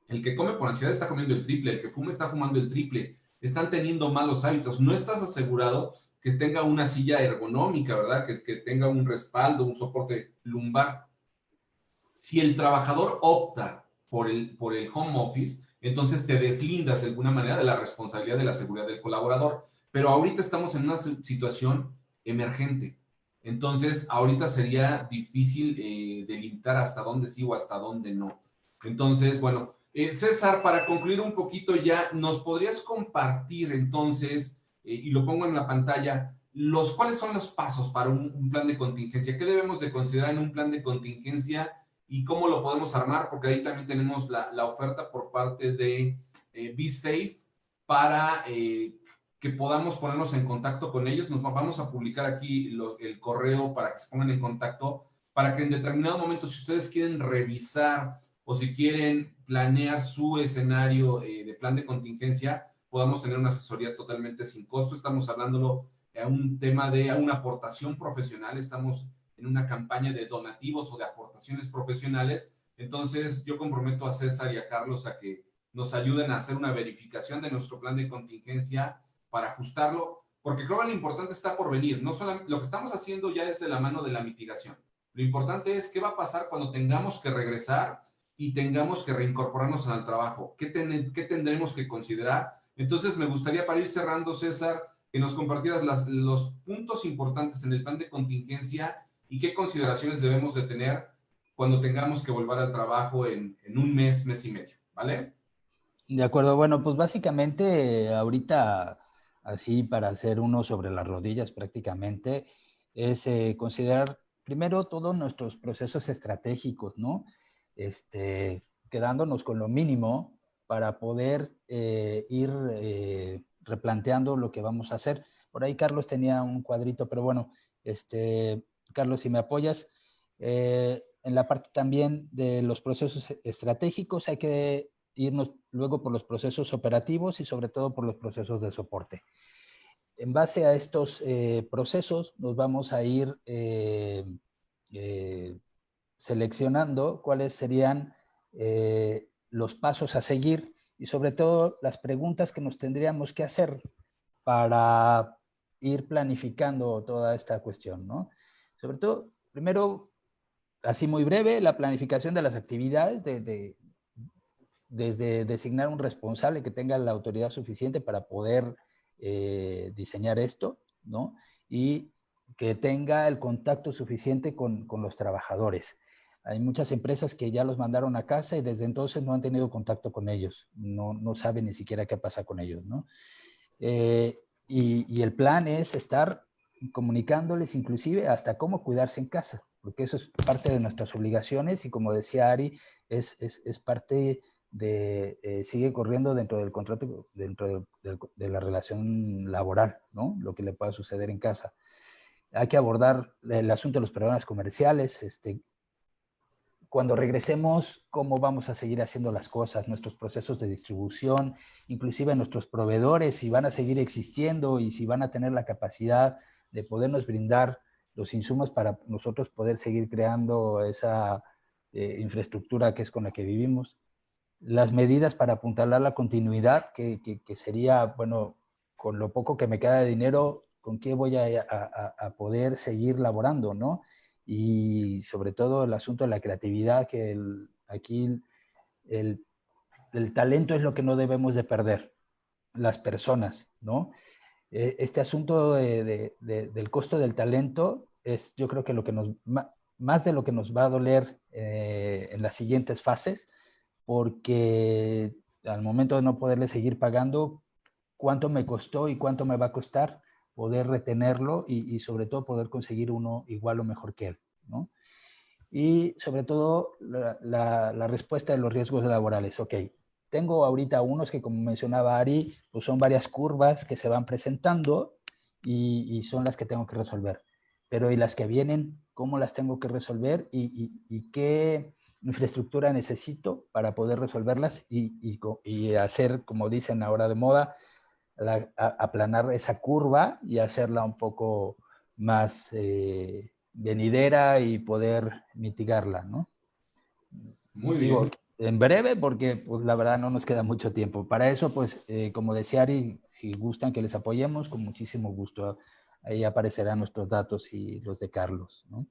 el que come por ansiedad está comiendo el triple, el que fuma está fumando el triple, están teniendo malos hábitos, no estás asegurado que tenga una silla ergonómica, ¿verdad? Que tenga un respaldo, un soporte lumbar. Si el trabajador opta por el home office, entonces te deslindas de alguna manera de la responsabilidad de la seguridad del colaborador. Pero ahorita estamos en una situación emergente. Entonces, ahorita sería difícil delimitar hasta dónde sí o hasta dónde no. Entonces, bueno, César, para concluir un poquito ya, ¿nos podrías compartir entonces, y lo pongo en la pantalla, cuáles son los pasos para un plan de contingencia? ¿Qué debemos de considerar en un plan de contingencia y cómo lo podemos armar? Porque ahí también tenemos la oferta por parte de Be Safe para que podamos ponernos en contacto con ellos. Nos vamos a publicar aquí el correo para que se pongan en contacto, para que en determinado momento, si ustedes quieren revisar o si quieren planear su escenario de plan de contingencia, podamos tener una asesoría totalmente sin costo. Estamos hablándolo a un tema de una aportación profesional, estamos en una campaña de donativos o de aportaciones profesionales. Entonces, yo comprometo a César y a Carlos a que nos ayuden a hacer una verificación de nuestro plan de contingencia para ajustarlo, porque creo que lo importante está por venir. No solamente lo que estamos haciendo ya es de la mano de la mitigación. Lo importante es qué va a pasar cuando tengamos que regresar y tengamos que reincorporarnos al trabajo. ¿Qué tendremos que considerar? Entonces, me gustaría, para ir cerrando, César, que nos compartieras los puntos importantes en el plan de contingencia y qué consideraciones debemos de tener cuando tengamos que volver al trabajo en un mes, mes y medio, ¿vale? De acuerdo, bueno, pues básicamente ahorita, así para hacer uno sobre las rodillas prácticamente, es considerar primero todos nuestros procesos estratégicos, ¿no? Quedándonos con lo mínimo para poder ir replanteando lo que vamos a hacer. Por ahí Carlos tenía un cuadrito, pero bueno, Carlos, si me apoyas, en la parte también de los procesos estratégicos hay que irnos luego por los procesos operativos y sobre todo por los procesos de soporte. En base a estos procesos nos vamos a ir seleccionando cuáles serían los pasos a seguir y sobre todo las preguntas que nos tendríamos que hacer para ir planificando toda esta cuestión, ¿no? Sobre todo, primero, así muy breve, la planificación de las actividades, desde designar un responsable que tenga la autoridad suficiente para poder diseñar esto, ¿no? Y que tenga el contacto suficiente con los trabajadores. Hay muchas empresas que ya los mandaron a casa y desde entonces no han tenido contacto con ellos, no saben ni siquiera qué pasa con ellos, ¿no? Y el plan es estar comunicándoles inclusive hasta cómo cuidarse en casa, porque eso es parte de nuestras obligaciones y como decía Ari, es parte sigue corriendo dentro del contrato, de la relación laboral, ¿no? Lo que le pueda suceder en casa. Hay que abordar el asunto de los problemas comerciales, cuando regresemos, cómo vamos a seguir haciendo las cosas, nuestros procesos de distribución, inclusive nuestros proveedores, si van a seguir existiendo y si van a tener la capacidad de podernos brindar los insumos para nosotros poder seguir creando esa infraestructura que es con la que vivimos. Las medidas para apuntalar la continuidad, que sería, bueno, con lo poco que me queda de dinero, ¿con qué voy a poder seguir laborando, no? Y sobre todo el asunto de la creatividad, que aquí el, el talento es lo que no debemos de perder, las personas, ¿no? Este asunto del costo del talento es, yo creo que lo que más de lo que nos va a doler en las siguientes fases, porque Al momento de no poderle seguir pagando, cuánto me costó y cuánto me va a costar poder retenerlo y sobre todo poder conseguir uno igual o mejor que él, ¿no? Y sobre todo la respuesta de los riesgos laborales. Ok, tengo ahorita unos que, como mencionaba Ari, pues son varias curvas que se van presentando y son las que tengo que resolver. Pero ¿y las que vienen? ¿Cómo las tengo que resolver? ¿Y qué infraestructura necesito para poder resolverlas y hacer, como dicen ahora de moda, aplanar esa curva y hacerla un poco más venidera y poder mitigarla, ¿no? Muy Digo, bien. en breve, porque pues, la verdad no nos queda mucho tiempo. Para eso, pues, como decía Ari, si gustan que les apoyemos, con muchísimo gusto. Ahí aparecerán nuestros datos y los de Carlos, ¿no?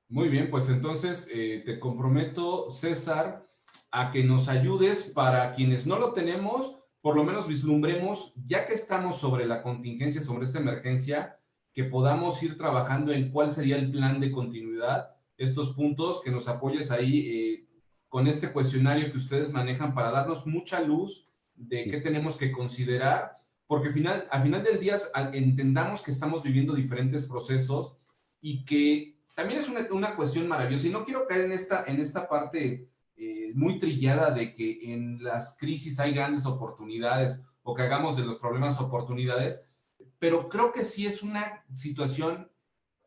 Muy bien, pues entonces te comprometo, César, a que nos ayudes para quienes no lo tenemos, por lo menos vislumbremos, ya que estamos sobre la contingencia, sobre esta emergencia, que podamos ir trabajando en cuál sería el plan de continuidad, estos puntos, que nos apoyes ahí con este cuestionario que ustedes manejan para darnos mucha luz de qué Sí, tenemos que considerar, porque al final del día entendamos que estamos viviendo diferentes procesos y que también es una cuestión maravillosa. Y no quiero caer en esta parte muy trillada de que en las crisis hay grandes oportunidades o que hagamos de los problemas oportunidades, pero creo que sí es una situación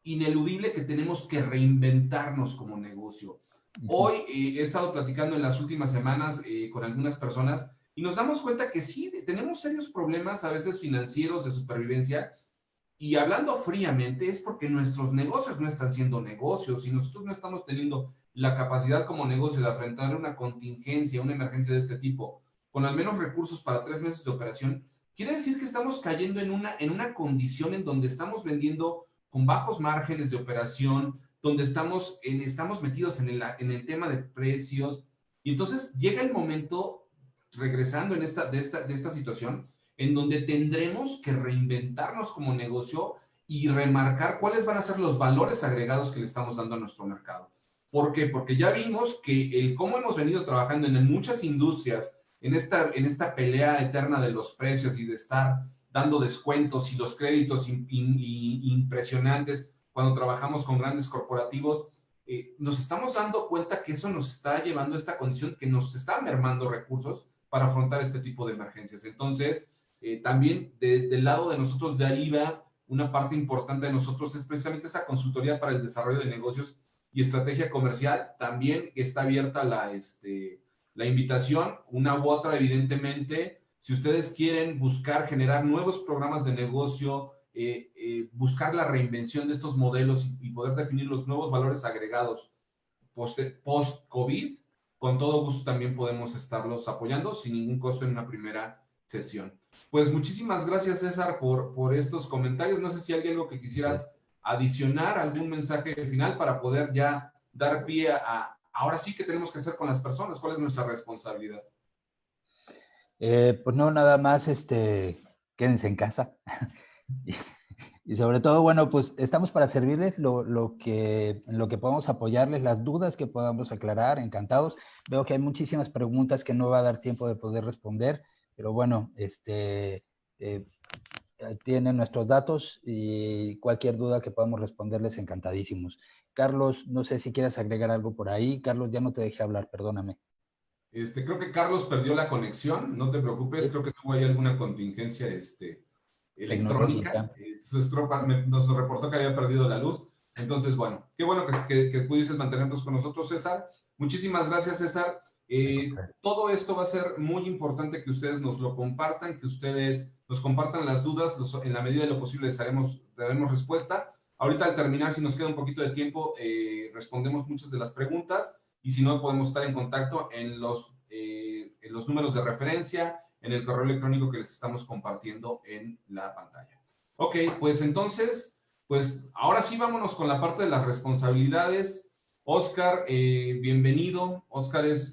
ineludible que tenemos que reinventarnos como negocio. Hoy he estado platicando en las últimas semanas con algunas personas y nos damos cuenta que sí, tenemos serios problemas a veces financieros de supervivencia y hablando fríamente, es porque nuestros negocios no están siendo negocios y nosotros no estamos teniendo la capacidad como negocio de afrontar una contingencia, una emergencia de este tipo, con al menos recursos para 3 meses de operación. Quiere decir que estamos cayendo en una condición en donde estamos vendiendo con bajos márgenes de operación, donde estamos metidos en el tema de precios. Y entonces llega el momento, regresando de esta situación, en donde tendremos que reinventarnos como negocio y remarcar cuáles van a ser los valores agregados que le estamos dando a nuestro mercado. ¿Por qué? Porque ya vimos que cómo hemos venido trabajando en muchas industrias, en esta pelea eterna de los precios y de estar dando descuentos y los créditos impresionantes cuando trabajamos con grandes corporativos, nos estamos dando cuenta que eso nos está llevando a esta condición que nos está mermando recursos para afrontar este tipo de emergencias. Entonces, también del lado de nosotros de arriba, una parte importante de nosotros es precisamente esa consultoría para el desarrollo de negocios y estrategia comercial. También está abierta la invitación, una u otra, evidentemente. Si ustedes quieren buscar generar nuevos programas de negocio, buscar la reinvención de estos modelos y poder definir los nuevos valores agregados post-COVID, con todo gusto también podemos estarlos apoyando sin ningún costo en una primera sesión. Pues muchísimas gracias, César, por estos comentarios. No sé si hay algo que quisieras adicionar, algún mensaje final para poder ya dar pie ahora sí que tenemos que hacer con las personas. ¿Cuál es nuestra responsabilidad? Pues no, nada más, quédense en casa. y, y sobre todo, bueno, pues estamos para servirles en lo que podamos apoyarles, las dudas que podamos aclarar, encantados. Veo que hay muchísimas preguntas que no va a dar tiempo de poder responder, pero bueno, tienen nuestros datos y cualquier duda que podamos responderles, encantadísimos. Carlos, no sé si quieres agregar algo por ahí. Carlos, ya no te dejé hablar, perdóname. Creo que Carlos perdió la conexión, no te preocupes, creo que tuvo ahí alguna contingencia electrónica. Tecnológica. Entonces nos reportó que había perdido la luz. Entonces, bueno, qué bueno que pudieses mantenernos con nosotros, César. Muchísimas gracias, César. Todo esto va a ser muy importante que ustedes nos lo compartan, que ustedes nos compartan las dudas, en la medida de lo posible daremos respuesta. Ahorita al terminar, si nos queda un poquito de tiempo, respondemos muchas de las preguntas y si no, podemos estar en contacto en los números de referencia, en el correo electrónico que les estamos compartiendo en la pantalla. Ok, pues entonces, pues ahora sí vámonos con la parte de las responsabilidades. Oscar, bienvenido. Oscar es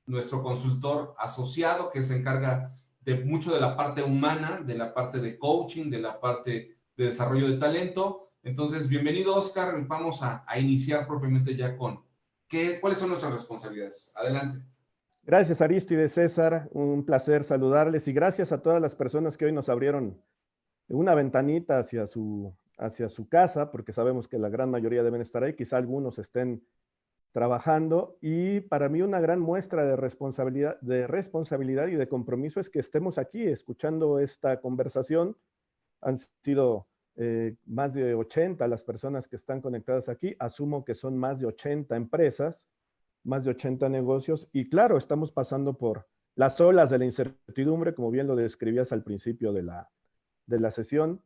nuestro consultor asociado que se encarga de mucho de la parte humana, de la parte de coaching, de la parte de desarrollo de talento. Entonces, bienvenido, Oscar. Vamos a iniciar propiamente ya con ¿cuáles son nuestras responsabilidades? Adelante. Gracias, Arístide, César, un placer saludarles y gracias a todas las personas que hoy nos abrieron una ventanita hacia su casa, porque sabemos que la gran mayoría deben estar ahí, quizá algunos estén trabajando y para mí una gran muestra de responsabilidad y de compromiso es que estemos aquí escuchando esta conversación. Han sido más de 80 las personas que están conectadas aquí, asumo que son más de 80 empresas, más de 80 negocios y claro, estamos pasando por las olas de la incertidumbre, como bien lo describías al principio de la sesión,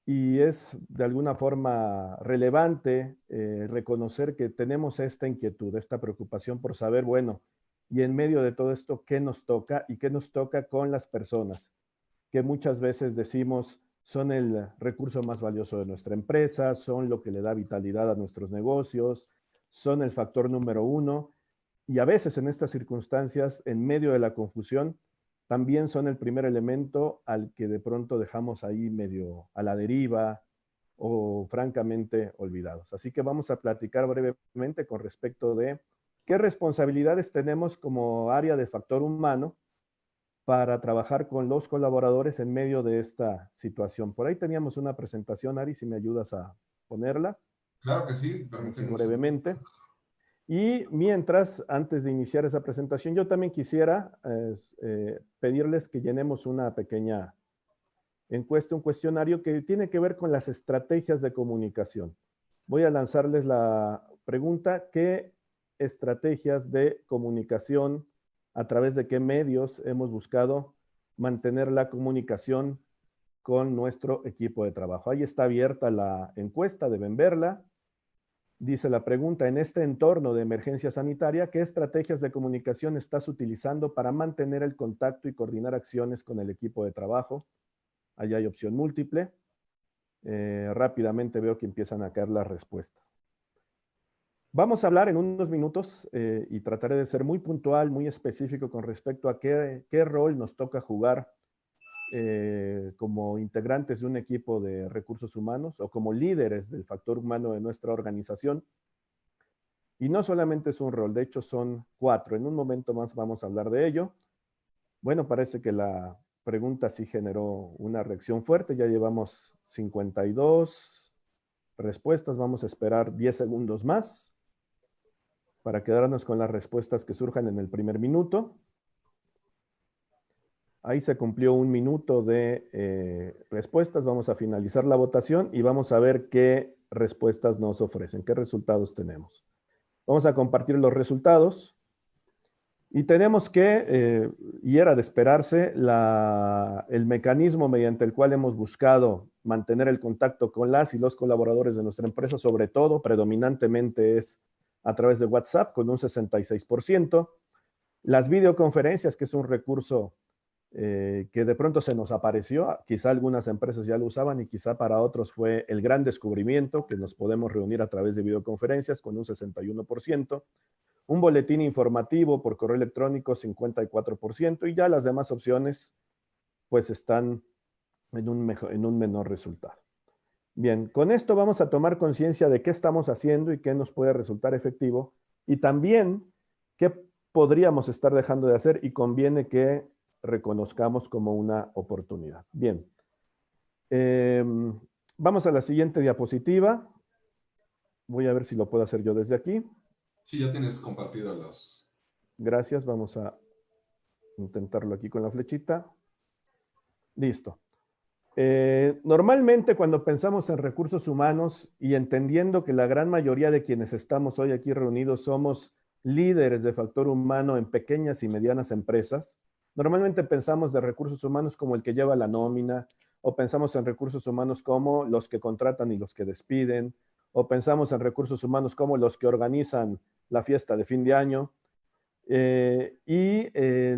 y es de alguna forma relevante reconocer que tenemos esta inquietud, esta preocupación por saber, bueno, y en medio de todo esto, ¿qué nos toca y qué nos toca con las personas? Que muchas veces decimos son el recurso más valioso de nuestra empresa, son lo que le da vitalidad a nuestros negocios, son el factor número uno, y a veces en estas circunstancias, en medio de la confusión, también son el primer elemento al que de pronto dejamos ahí medio a la deriva o francamente olvidados. Así que vamos a platicar brevemente con respecto de qué responsabilidades tenemos como área de factor humano para trabajar con los colaboradores en medio de esta situación. Por ahí teníamos una presentación, Ari, si me ayudas a ponerla. Claro que sí, Así permíteme un segundo. brevemente. Y mientras, antes de iniciar esa presentación, yo también quisiera pedirles que llenemos una pequeña encuesta, un cuestionario que tiene que ver con las estrategias de comunicación. Voy a lanzarles la pregunta: ¿qué estrategias de comunicación, a través de qué medios hemos buscado mantener la comunicación con nuestro equipo de trabajo? Ahí está abierta la encuesta, deben verla. Dice la pregunta: en este entorno de emergencia sanitaria, ¿qué estrategias de comunicación estás utilizando para mantener el contacto y coordinar acciones con el equipo de trabajo? Allí hay opción múltiple. Rápidamente veo que empiezan a caer las respuestas. Vamos a hablar en unos minutos y trataré de ser muy puntual, muy específico con respecto a qué rol nos toca jugar como integrantes de un equipo de recursos humanos o como líderes del factor humano de nuestra organización. Y no solamente es un rol, de hecho son 4. En un momento más vamos a hablar de ello. Bueno, parece que la pregunta sí generó una reacción fuerte. Ya llevamos 52 respuestas. Vamos a esperar 10 segundos más para quedarnos con las respuestas que surjan en el primer minuto. Ahí se cumplió 1 minuto de respuestas. Vamos a finalizar la votación y vamos a ver qué respuestas nos ofrecen, qué resultados tenemos. Vamos a compartir los resultados. Y tenemos que, y era de esperarse, el mecanismo mediante el cual hemos buscado mantener el contacto con las y los colaboradores de nuestra empresa, sobre todo, predominantemente es a través de WhatsApp, con un 66%. Las videoconferencias, que es un recurso que de pronto se nos apareció, quizá algunas empresas ya lo usaban y quizá para otros fue el gran descubrimiento, que nos podemos reunir a través de videoconferencias, con un 61%. Un boletín informativo por correo electrónico, 54%, y ya las demás opciones pues están en un menor resultado. Bien, con esto vamos a tomar conciencia de qué estamos haciendo y qué nos puede resultar efectivo, y también qué podríamos estar dejando de hacer y conviene que reconozcamos como una oportunidad. Bien, vamos a la siguiente diapositiva. Voy a ver si lo puedo hacer yo desde aquí. Sí, ya tienes compartido los... Gracias, vamos a intentarlo aquí con la flechita. Listo. Normalmente cuando pensamos en recursos humanos y entendiendo que la gran mayoría de quienes estamos hoy aquí reunidos somos líderes de factor humano en pequeñas y medianas empresas, normalmente pensamos de recursos humanos como el que lleva la nómina, o pensamos en recursos humanos como los que contratan y los que despiden, o pensamos en recursos humanos como los que organizan la fiesta de fin de año.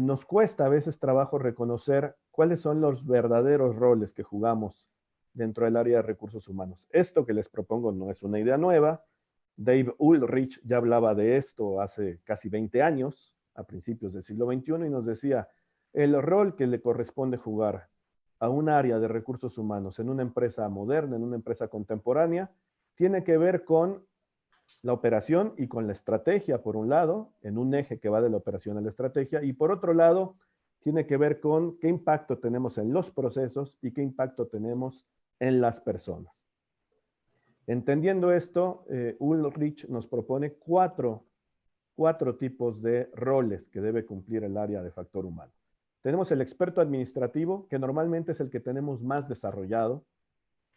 Nos cuesta a veces trabajo reconocer cuáles son los verdaderos roles que jugamos dentro del área de recursos humanos. Esto que les propongo no es una idea nueva. Dave Ulrich ya hablaba de esto hace casi 20 años, a principios del siglo XXI, y nos decía, el rol que le corresponde jugar a un área de recursos humanos en una empresa moderna, en una empresa contemporánea, tiene que ver con la operación y con la estrategia, por un lado, en un eje que va de la operación a la estrategia, y por otro lado, tiene que ver con qué impacto tenemos en los procesos y qué impacto tenemos en las personas. Entendiendo esto, Ulrich nos propone cuatro tipos de roles que debe cumplir el área de factor humano. Tenemos el experto administrativo, que normalmente es el que tenemos más desarrollado.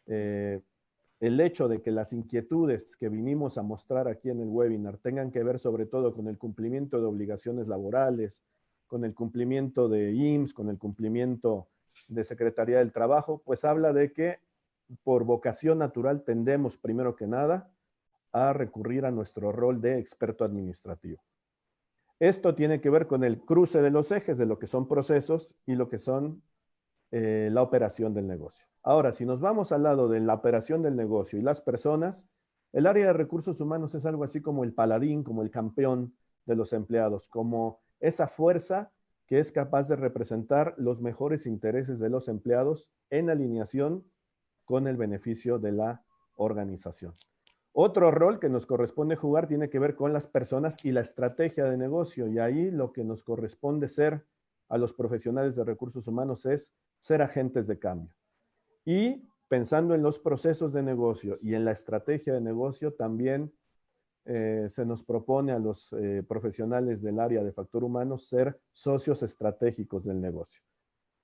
El hecho de que las inquietudes que vinimos a mostrar aquí en el webinar tengan que ver sobre todo con el cumplimiento de obligaciones laborales, con el cumplimiento de IMSS, con el cumplimiento de Secretaría del Trabajo, pues habla de que por vocación natural tendemos, primero que nada, a recurrir a nuestro rol de experto administrativo. Esto tiene que ver con el cruce de los ejes de lo que son procesos y lo que son la operación del negocio. Ahora, si nos vamos al lado de la operación del negocio y las personas, el área de recursos humanos es algo así como el paladín, como el campeón de los empleados, como esa fuerza que es capaz de representar los mejores intereses de los empleados en alineación con el beneficio de la organización. Otro rol que nos corresponde jugar tiene que ver con las personas y la estrategia de negocio, y ahí lo que nos corresponde ser a los profesionales de recursos humanos es ser agentes de cambio. Y pensando en los procesos de negocio y en la estrategia de negocio, también se nos propone a los profesionales del área de factor humano ser socios estratégicos del negocio.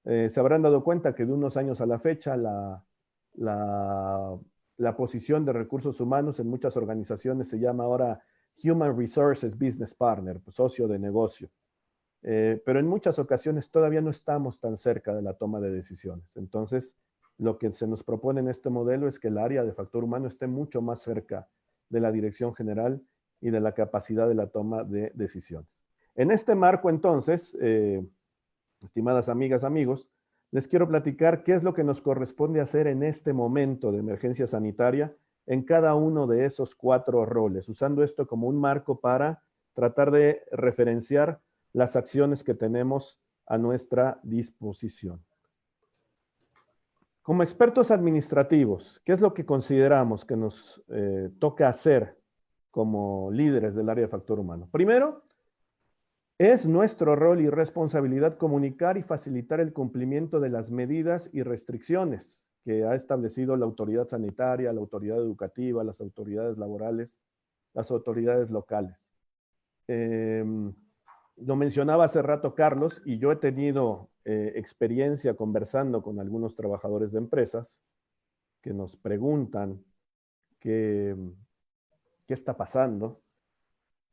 Se habrán dado cuenta que de unos años a la fecha la posición de recursos humanos en muchas organizaciones se llama ahora Human Resources Business Partner, socio de negocio. Pero en muchas ocasiones todavía no estamos tan cerca de la toma de decisiones. Entonces, lo que se nos propone en este modelo es que el área de factor humano esté mucho más cerca de la dirección general y de la capacidad de la toma de decisiones. En este marco, entonces, estimadas amigas, amigos, les quiero platicar qué es lo que nos corresponde hacer en este momento de emergencia sanitaria en cada uno de esos cuatro roles, usando esto como un marco para tratar de referenciar las acciones que tenemos a nuestra disposición. Como expertos administrativos, ¿qué es lo que consideramos que nos toca hacer como líderes del área de factor humano? Primero, es nuestro rol y responsabilidad comunicar y facilitar el cumplimiento de las medidas y restricciones que ha establecido la autoridad sanitaria, la autoridad educativa, las autoridades laborales, las autoridades locales. Lo mencionaba hace rato Carlos, y yo he tenido experiencia conversando con algunos trabajadores de empresas que nos preguntan qué está pasando.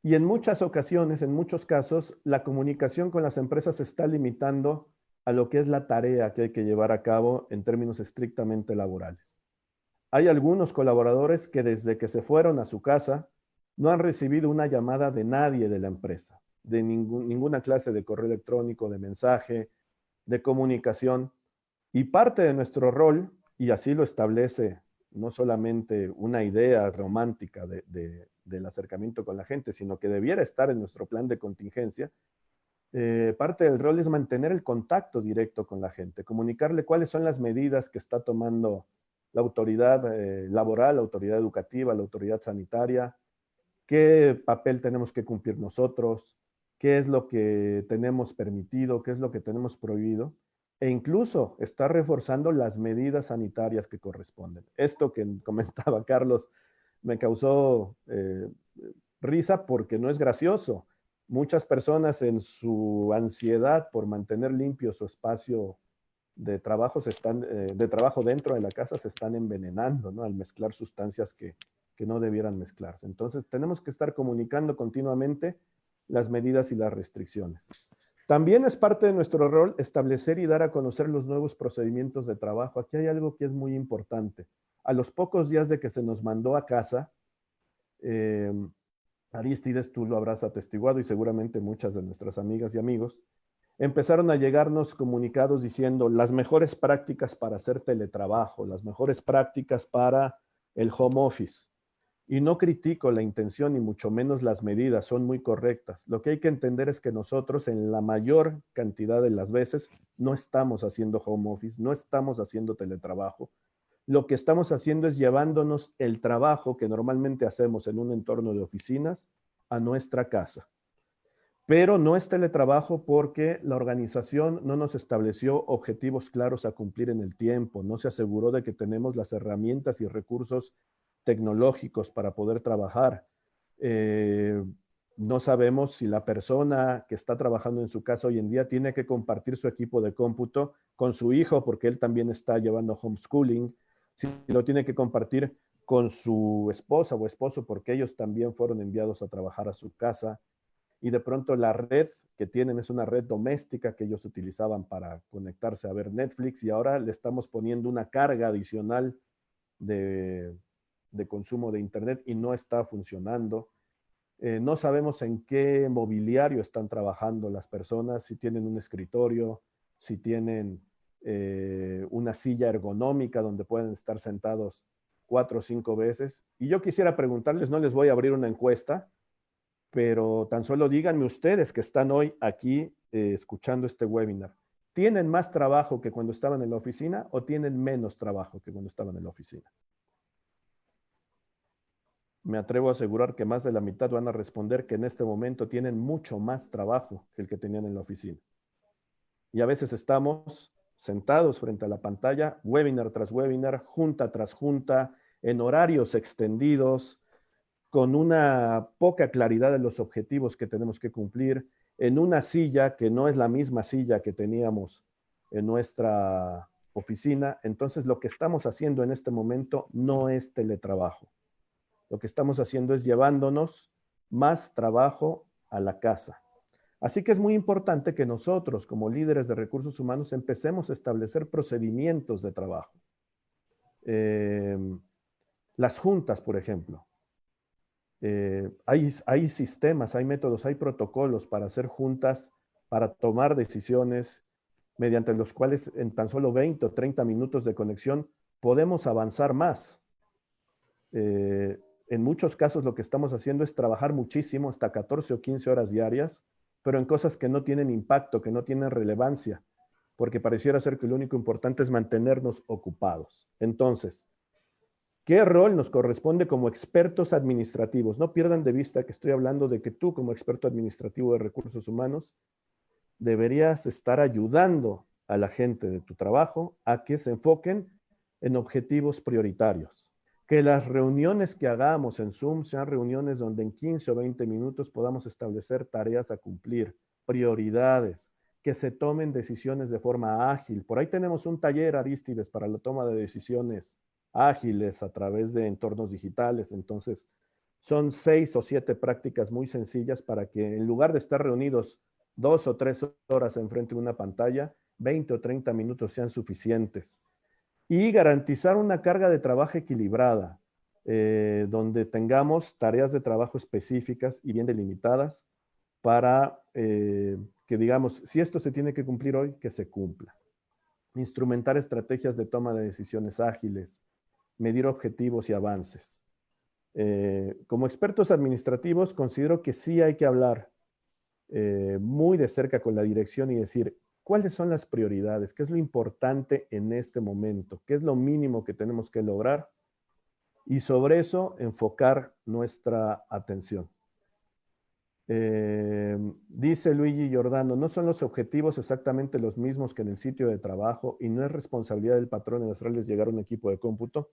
Y en muchas ocasiones, en muchos casos, la comunicación con las empresas se está limitando a lo que es la tarea que hay que llevar a cabo en términos estrictamente laborales. Hay algunos colaboradores que desde que se fueron a su casa no han recibido una llamada de nadie de la empresa, de ninguna clase de correo electrónico, de mensaje, de comunicación. Y parte de nuestro rol, y así lo establece no solamente una idea romántica del acercamiento con la gente, sino que debiera estar en nuestro plan de contingencia, parte del rol es mantener el contacto directo con la gente, comunicarle cuáles son las medidas que está tomando la autoridad laboral, la autoridad educativa, la autoridad sanitaria, qué papel tenemos que cumplir nosotros, qué es lo que tenemos permitido, qué es lo que tenemos prohibido, e incluso está reforzando las medidas sanitarias que corresponden. Esto que comentaba Carlos me causó risa porque no es gracioso. Muchas personas en su ansiedad por mantener limpio su espacio de trabajo, de trabajo dentro de la casa se están envenenando, ¿no? Al mezclar sustancias que no debieran mezclarse. Entonces tenemos que estar comunicando continuamente las medidas y las restricciones. También es parte de nuestro rol establecer y dar a conocer los nuevos procedimientos de trabajo. Aquí hay algo que es muy importante. A los pocos días de que se nos mandó a casa, Aristides, tú lo habrás atestiguado y seguramente muchas de nuestras amigas y amigos, empezaron a llegarnos comunicados diciendo las mejores prácticas para hacer teletrabajo, las mejores prácticas para el home office. Y no critico la intención ni mucho menos las medidas, son muy correctas. Lo que hay que entender es que nosotros en la mayor cantidad de las veces no estamos haciendo home office, no estamos haciendo teletrabajo. lo que estamos haciendo es llevándonos el trabajo que normalmente hacemos en un entorno de oficinas a nuestra casa. Pero no es teletrabajo porque la organización no nos estableció objetivos claros a cumplir en el tiempo, no se aseguró de que tenemos las herramientas y recursos tecnológicos para poder trabajar. No sabemos si la persona que está trabajando en su casa hoy en día tiene que compartir su equipo de cómputo con su hijo porque él también está llevando homeschooling, si lo tiene que compartir con su esposa o esposo porque ellos también fueron enviados a trabajar a su casa, y de pronto la red que tienen es una red doméstica que ellos utilizaban para conectarse a ver Netflix, y ahora le estamos poniendo una carga adicional de consumo de internet y no está funcionando. No sabemos en qué mobiliario están trabajando las personas, si tienen un escritorio, si tienen una silla ergonómica donde pueden estar sentados 4 o 5 veces. Y yo quisiera preguntarles, no les voy a abrir una encuesta, pero tan solo díganme ustedes que están hoy aquí escuchando este webinar. ¿Tienen más trabajo que cuando estaban en la oficina o tienen menos trabajo que cuando estaban en la oficina? Me atrevo a asegurar que más de la mitad van a responder que en este momento tienen mucho más trabajo que el que tenían en la oficina. Y a veces estamos sentados frente a la pantalla, webinar tras webinar, junta tras junta, en horarios extendidos, con una poca claridad de los objetivos que tenemos que cumplir, en una silla que no es la misma silla que teníamos en nuestra oficina. Entonces, lo que estamos haciendo en este momento no es teletrabajo. Lo que estamos haciendo es llevándonos más trabajo a la casa. Así que es muy importante que nosotros, como líderes de recursos humanos, empecemos a establecer procedimientos de trabajo. Las juntas, por ejemplo. Hay sistemas, hay métodos, hay protocolos para hacer juntas, para tomar decisiones, mediante los cuales en tan solo 20 o 30 minutos de conexión podemos avanzar más. En muchos casos lo que estamos haciendo es trabajar muchísimo, hasta 14 o 15 horas diarias, pero en cosas que no tienen impacto, que no tienen relevancia, porque pareciera ser que lo único importante es mantenernos ocupados. Entonces, ¿qué rol nos corresponde como expertos administrativos? No pierdan de vista que estoy hablando de que tú, como experto administrativo de recursos humanos, deberías estar ayudando a la gente de tu trabajo a que se enfoquen en objetivos prioritarios. Que las reuniones que hagamos en Zoom sean reuniones donde en 15 o 20 minutos podamos establecer tareas a cumplir, prioridades, que se tomen decisiones de forma ágil. Por ahí tenemos un taller, Arístides, para la toma de decisiones ágiles a través de entornos digitales. Entonces, son 6 o 7 prácticas muy sencillas para que en lugar de estar reunidos 2 o 3 horas enfrente de una pantalla, 20 o 30 minutos sean suficientes. Y garantizar una carga de trabajo equilibrada, donde tengamos tareas de trabajo específicas y bien delimitadas para que digamos, si esto se tiene que cumplir hoy, que se cumpla. Instrumentar estrategias de toma de decisiones ágiles, medir objetivos y avances. Como expertos administrativos, considero que sí hay que hablar muy de cerca con la dirección y decir, ¿cuáles son las prioridades? ¿Qué es lo importante en este momento? ¿Qué es lo mínimo que tenemos que lograr? Y sobre eso enfocar nuestra atención. Dice Luigi Giordano, no son los objetivos exactamente los mismos que en el sitio de trabajo y no es responsabilidad del patrón en hacerles llegar un equipo de cómputo.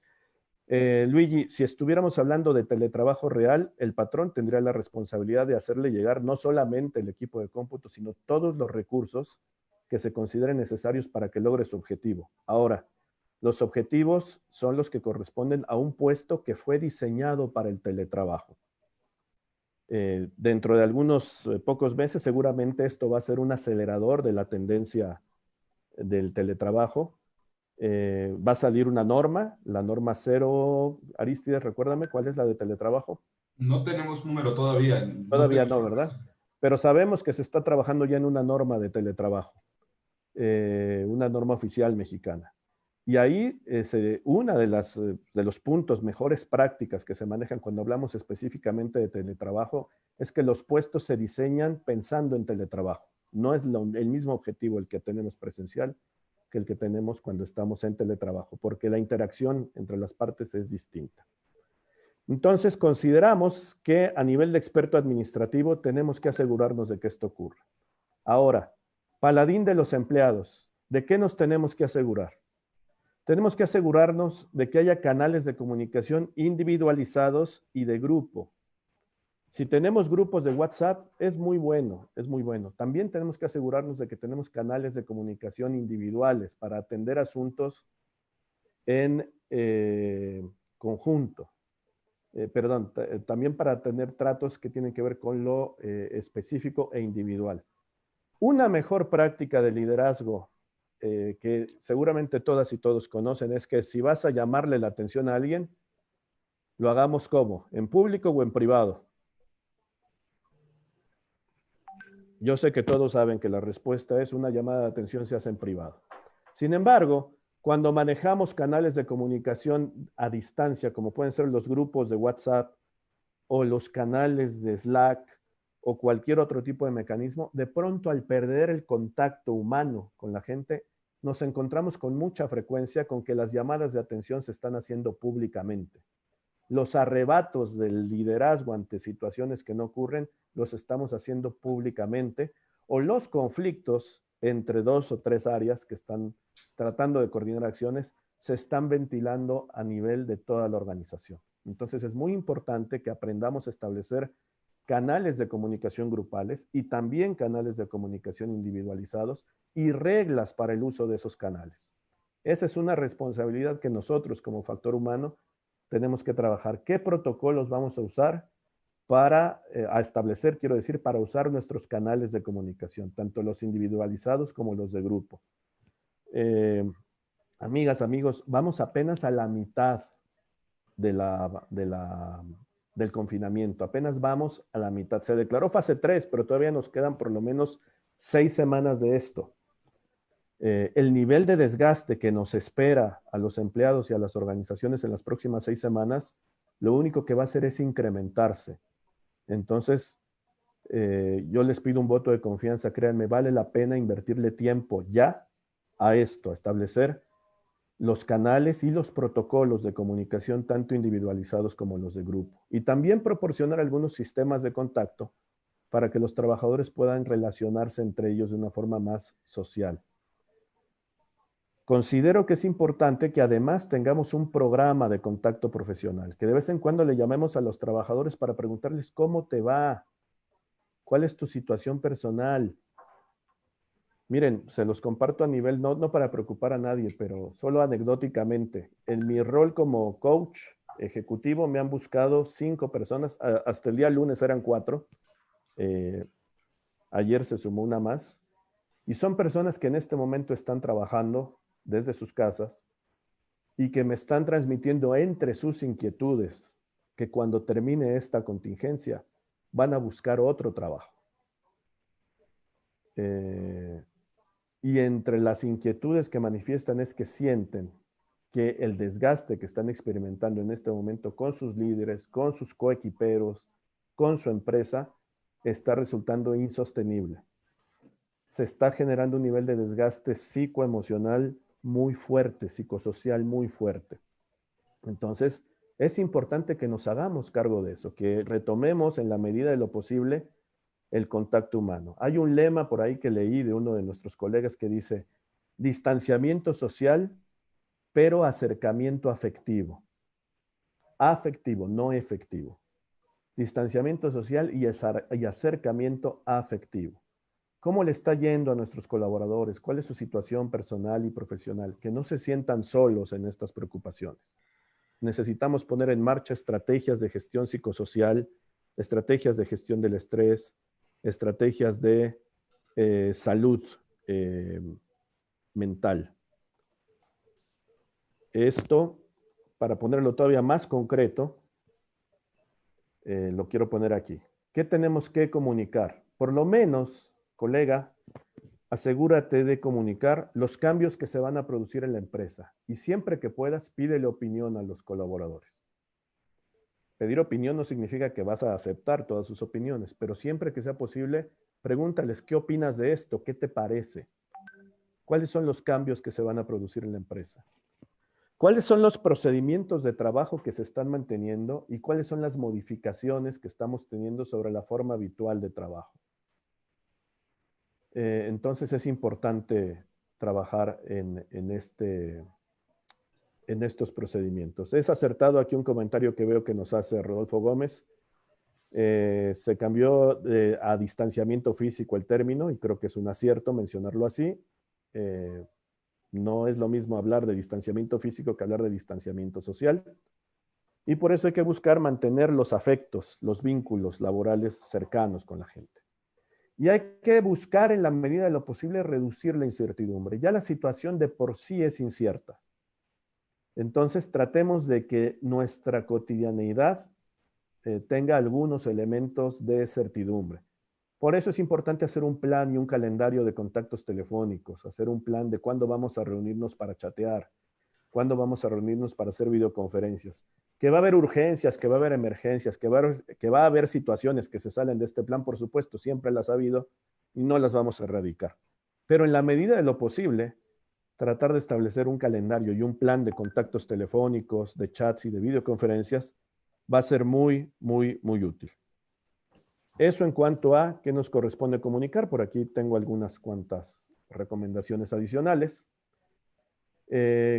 Luigi, si estuviéramos hablando de teletrabajo real, el patrón tendría la responsabilidad de hacerle llegar no solamente el equipo de cómputo, sino todos los recursos que se consideren necesarios para que logre su objetivo. Ahora, los objetivos son los que corresponden a un puesto que fue diseñado para el teletrabajo. Dentro de algunos pocos meses, seguramente esto va a ser un acelerador de la tendencia del teletrabajo. Va a salir una norma, la norma 0, Arístides, recuérdame, ¿cuál es la de teletrabajo? No tenemos número todavía. Todavía no, ¿verdad? Pero sabemos que se está trabajando ya en una norma de teletrabajo, una norma oficial mexicana. Y ahí una de los puntos, mejores prácticas que se manejan cuando hablamos específicamente de teletrabajo, es que los puestos se diseñan pensando en teletrabajo. No es el mismo objetivo el que tenemos presencial que el que tenemos cuando estamos en teletrabajo, porque la interacción entre las partes es distinta. Entonces, consideramos que a nivel de experto administrativo tenemos que asegurarnos de que esto ocurra. Ahora, paladín de los empleados, ¿de qué nos tenemos que asegurar? Tenemos que asegurarnos de que haya canales de comunicación individualizados y de grupo. Si tenemos grupos de WhatsApp, es muy bueno, es muy bueno. También tenemos que asegurarnos de que tenemos canales de comunicación individuales para atender asuntos en conjunto. También para tener tratos que tienen que ver con lo específico e individual. Una mejor práctica de liderazgo que seguramente todas y todos conocen es que si vas a llamarle la atención a alguien, lo hagamos ¿cómo? ¿En público o en privado? Yo sé que todos saben que la respuesta es una llamada de atención se hace en privado. Sin embargo, cuando manejamos canales de comunicación a distancia, como pueden ser los grupos de WhatsApp o los canales de Slack o cualquier otro tipo de mecanismo, de pronto al perder el contacto humano con la gente, nos encontramos con mucha frecuencia con que las llamadas de atención se están haciendo públicamente. Los arrebatos del liderazgo ante situaciones que no ocurren los estamos haciendo públicamente, o los conflictos entre 2 o 3 áreas que están tratando de coordinar acciones se están ventilando a nivel de toda la organización. Entonces es muy importante que aprendamos a establecer canales de comunicación grupales y también canales de comunicación individualizados y reglas para el uso de esos canales. Esa es una responsabilidad que nosotros como factor humano tenemos que trabajar. ¿Qué protocolos vamos a usar para establecer, quiero decir, para usar nuestros canales de comunicación, tanto los individualizados como los de grupo? Amigas, amigos, vamos apenas a la mitad del confinamiento. Apenas vamos a la mitad. Se declaró fase 3, pero todavía nos quedan por lo menos 6 semanas de esto. El nivel de desgaste que nos espera a los empleados y a las organizaciones en las próximas 6 semanas, lo único que va a hacer es incrementarse. Entonces, yo les pido un voto de confianza, créanme, vale la pena invertirle tiempo ya a esto, a establecer los canales y los protocolos de comunicación, tanto individualizados como los de grupo. Y también proporcionar algunos sistemas de contacto para que los trabajadores puedan relacionarse entre ellos de una forma más social. Considero que es importante que además tengamos un programa de contacto profesional, que de vez en cuando le llamemos a los trabajadores para preguntarles cómo te va, cuál es tu situación personal. Miren, se los comparto a nivel, no para preocupar a nadie, pero solo anecdóticamente. En mi rol como coach ejecutivo me han buscado 5 personas, hasta el día lunes eran 4, ayer se sumó una más, y son personas que en este momento están trabajando desde sus casas y que me están transmitiendo entre sus inquietudes que cuando termine esta contingencia van a buscar otro trabajo. Y entre las inquietudes que manifiestan es que sienten que el desgaste que están experimentando en este momento con sus líderes, con sus coequiperos, con su empresa, está resultando insostenible. Se está generando un nivel de desgaste psicoemocional muy fuerte, psicosocial muy fuerte. Entonces, es importante que nos hagamos cargo de eso, que retomemos en la medida de lo posible el contacto humano. Hay un lema por ahí que leí de uno de nuestros colegas que dice, distanciamiento social, pero acercamiento afectivo. Afectivo, no efectivo. Distanciamiento social y acercamiento afectivo. ¿Cómo le está yendo a nuestros colaboradores? ¿Cuál es su situación personal y profesional? Que no se sientan solos en estas preocupaciones. Necesitamos poner en marcha estrategias de gestión psicosocial, estrategias de gestión del estrés, estrategias de salud mental. Esto, para ponerlo todavía más concreto, lo quiero poner aquí. ¿Qué tenemos que comunicar? Por lo menos, colega, asegúrate de comunicar los cambios que se van a producir en la empresa y siempre que puedas, pídele opinión a los colaboradores. Pedir opinión no significa que vas a aceptar todas sus opiniones, pero siempre que sea posible, pregúntales qué opinas de esto, qué te parece. ¿Cuáles son los cambios que se van a producir en la empresa? ¿Cuáles son los procedimientos de trabajo que se están manteniendo y cuáles son las modificaciones que estamos teniendo sobre la forma habitual de trabajo? Entonces es importante trabajar en estos procedimientos. Es acertado aquí un comentario que veo que nos hace Rodolfo Gómez. Se cambió a distanciamiento físico el término y creo que es un acierto mencionarlo así. No es lo mismo hablar de distanciamiento físico que hablar de distanciamiento social. Y por eso hay que buscar mantener los afectos, los vínculos laborales cercanos con la gente. Y hay que buscar en la medida de lo posible reducir la incertidumbre. Ya la situación de por sí es incierta. Entonces tratemos de que nuestra cotidianeidad tenga algunos elementos de certidumbre. Por eso es importante hacer un plan y un calendario de contactos telefónicos, hacer un plan de cuándo vamos a reunirnos para chatear, cuándo vamos a reunirnos para hacer videoconferencias. Que va a haber urgencias, que va a haber emergencias, que va a haber situaciones que se salen de este plan, por supuesto, siempre las ha habido y no las vamos a erradicar. Pero en la medida de lo posible, tratar de establecer un calendario y un plan de contactos telefónicos, de chats y de videoconferencias va a ser muy, muy, muy útil. Eso en cuanto a qué nos corresponde comunicar. Por aquí tengo algunas cuantas recomendaciones adicionales.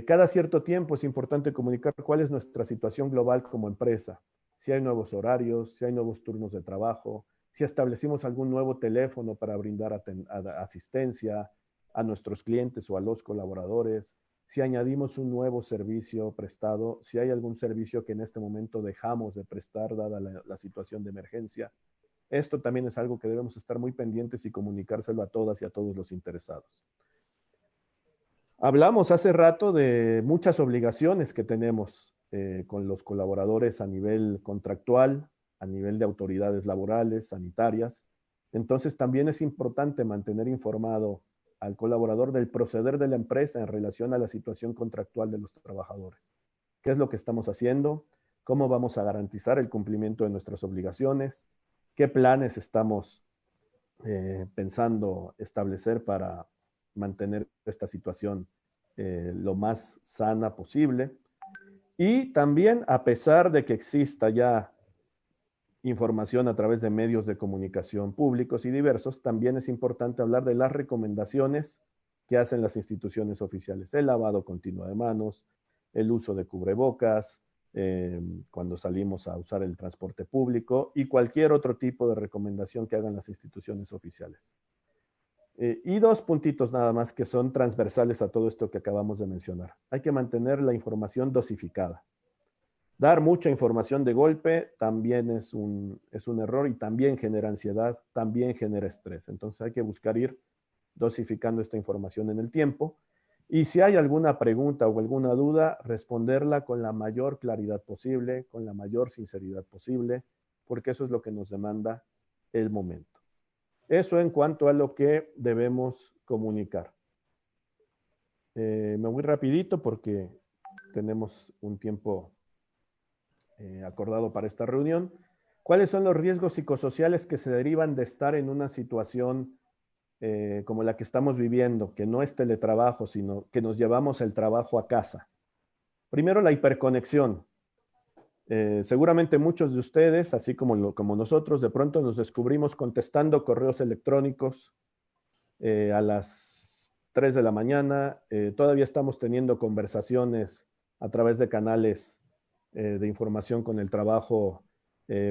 Cada cierto tiempo es importante comunicar cuál es nuestra situación global como empresa. Si hay nuevos horarios, si hay nuevos turnos de trabajo, si establecimos algún nuevo teléfono para brindar asistencia a nuestros clientes o a los colaboradores, si añadimos un nuevo servicio prestado, si hay algún servicio que en este momento dejamos de prestar dada la situación de emergencia. Esto también es algo que debemos estar muy pendientes y comunicárselo a todas y a todos los interesados. Hablamos hace rato de muchas obligaciones que tenemos con los colaboradores a nivel contractual, a nivel de autoridades laborales, sanitarias. Entonces también es importante mantener informado al colaborador del proceder de la empresa en relación a la situación contractual de los trabajadores. ¿Qué es lo que estamos haciendo? ¿Cómo vamos a garantizar el cumplimiento de nuestras obligaciones? ¿Qué planes estamos pensando establecer para mantener esta situación lo más sana posible? Y también, a pesar de que exista ya información a través de medios de comunicación públicos y diversos, también es importante hablar de las recomendaciones que hacen las instituciones oficiales. El lavado continuo de manos, el uso de cubrebocas, cuando salimos a usar el transporte público y cualquier otro tipo de recomendación que hagan las instituciones oficiales. Y dos puntitos nada más que son transversales a todo esto que acabamos de mencionar. Hay que mantener la información dosificada. Dar mucha información de golpe también es un error y también genera ansiedad, también genera estrés. Entonces hay que buscar ir dosificando esta información en el tiempo. Y si hay alguna pregunta o alguna duda, responderla con la mayor claridad posible, con la mayor sinceridad posible, porque eso es lo que nos demanda el momento. Eso en cuanto a lo que debemos comunicar. Me voy rapidito porque tenemos un tiempo acordado para esta reunión. ¿Cuáles son los riesgos psicosociales que se derivan de estar en una situación como la que estamos viviendo, que no es teletrabajo, sino que nos llevamos el trabajo a casa? Primero, la hiperconexión. Seguramente muchos de ustedes, así como nosotros, de pronto nos descubrimos contestando correos electrónicos a las 3 de la mañana. Todavía estamos teniendo conversaciones a través de canales de información con el trabajo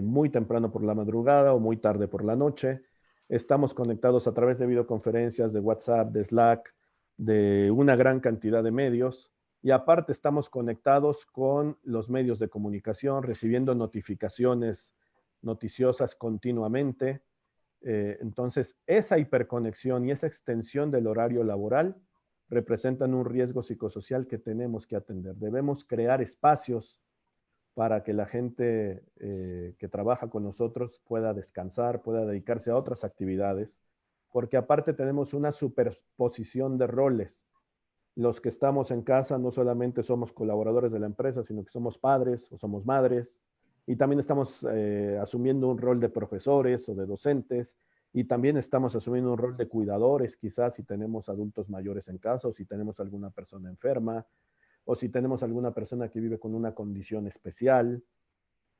muy temprano por la madrugada o muy tarde por la noche. Estamos conectados a través de videoconferencias, de WhatsApp, de Slack, de una gran cantidad de medios. Y aparte estamos conectados con los medios de comunicación, recibiendo notificaciones noticiosas continuamente. Entonces, esa hiperconexión y esa extensión del horario laboral representan un riesgo psicosocial que tenemos que atender. Debemos crear espacios para que la gente que trabaja con nosotros pueda descansar, pueda dedicarse a otras actividades, porque aparte tenemos una superposición de roles. Los que estamos en casa no solamente somos colaboradores de la empresa, sino que somos padres o somos madres, y también estamos asumiendo un rol de profesores o de docentes, y también estamos asumiendo un rol de cuidadores, quizás si tenemos adultos mayores en casa, o si tenemos alguna persona enferma, o si tenemos alguna persona que vive con una condición especial.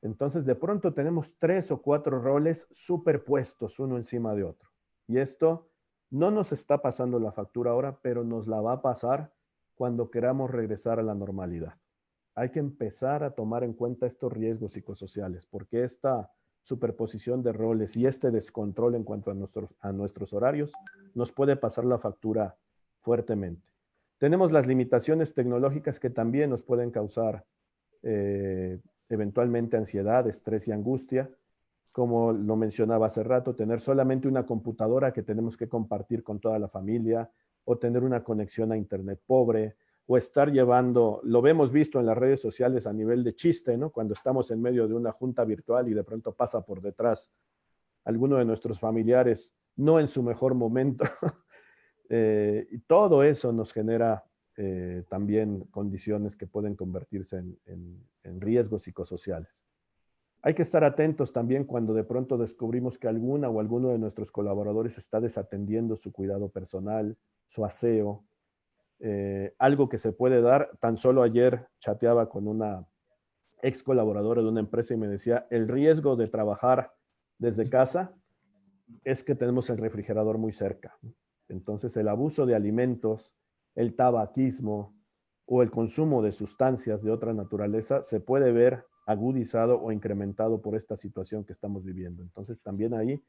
Entonces, de pronto tenemos 3 o 4 roles superpuestos uno encima de otro. Y esto no nos está pasando la factura ahora, pero nos la va a pasar cuando queramos regresar a la normalidad. Hay que empezar a tomar en cuenta estos riesgos psicosociales, porque esta superposición de roles y este descontrol en cuanto a nuestros horarios nos puede pasar la factura fuertemente. Tenemos las limitaciones tecnológicas que también nos pueden causar eventualmente ansiedad, estrés y angustia. Como lo mencionaba hace rato, tener solamente una computadora que tenemos que compartir con toda la familia, o tener una conexión a internet pobre, o estar llevando, lo hemos visto en las redes sociales a nivel de chiste, ¿no? Cuando estamos en medio de una junta virtual y de pronto pasa por detrás alguno de nuestros familiares, no en su mejor momento. Y todo eso nos genera también condiciones que pueden convertirse en riesgos psicosociales. Hay que estar atentos también cuando de pronto descubrimos que alguna o alguno de nuestros colaboradores está desatendiendo su cuidado personal, su aseo, algo que se puede dar. Tan solo ayer chateaba con una ex colaboradora de una empresa y me decía, el riesgo de trabajar desde casa es que tenemos el refrigerador muy cerca. Entonces, el abuso de alimentos, el tabaquismo o el consumo de sustancias de otra naturaleza se puede ver agudizado o incrementado por esta situación que estamos viviendo. Entonces, también ahí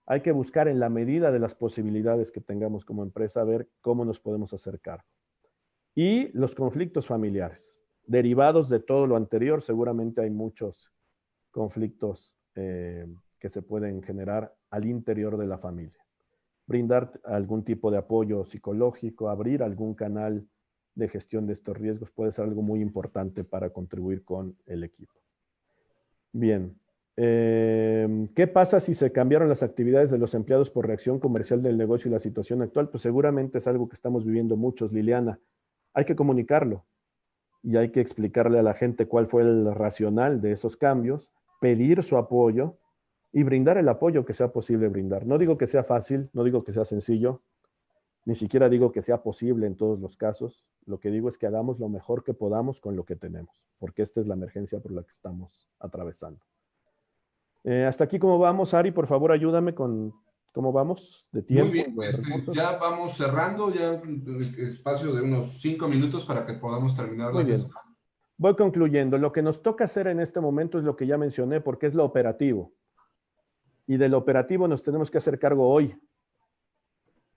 hay que buscar, en la medida de las posibilidades que tengamos como empresa, ver cómo nos podemos acercar. Y los conflictos familiares. Derivados de todo lo anterior, seguramente hay muchos conflictos que se pueden generar al interior de la familia. Brindar algún tipo de apoyo psicológico, abrir algún canal de gestión de estos riesgos puede ser algo muy importante para contribuir con el equipo. Bien. ¿Qué pasa si se cambiaron las actividades de los empleados por reacción comercial del negocio y la situación actual? Pues seguramente es algo que estamos viviendo muchos, Liliana. Hay que comunicarlo y hay que explicarle a la gente cuál fue el racional de esos cambios, pedir su apoyo y brindar el apoyo que sea posible brindar. No digo que sea fácil, no digo que sea sencillo, ni siquiera digo que sea posible en todos los casos. Lo que digo es que hagamos lo mejor que podamos con lo que tenemos, porque esta es la emergencia por la que estamos atravesando. Hasta aquí, ¿cómo vamos? Ari, por favor, ayúdame con cómo vamos de tiempo. Muy bien, ya vamos cerrando, ya un espacio de unos 5 minutos para que podamos terminar la sesión. Voy concluyendo. Lo que nos toca hacer en este momento es lo que ya mencioné, porque es lo operativo. Y del operativo nos tenemos que hacer cargo hoy.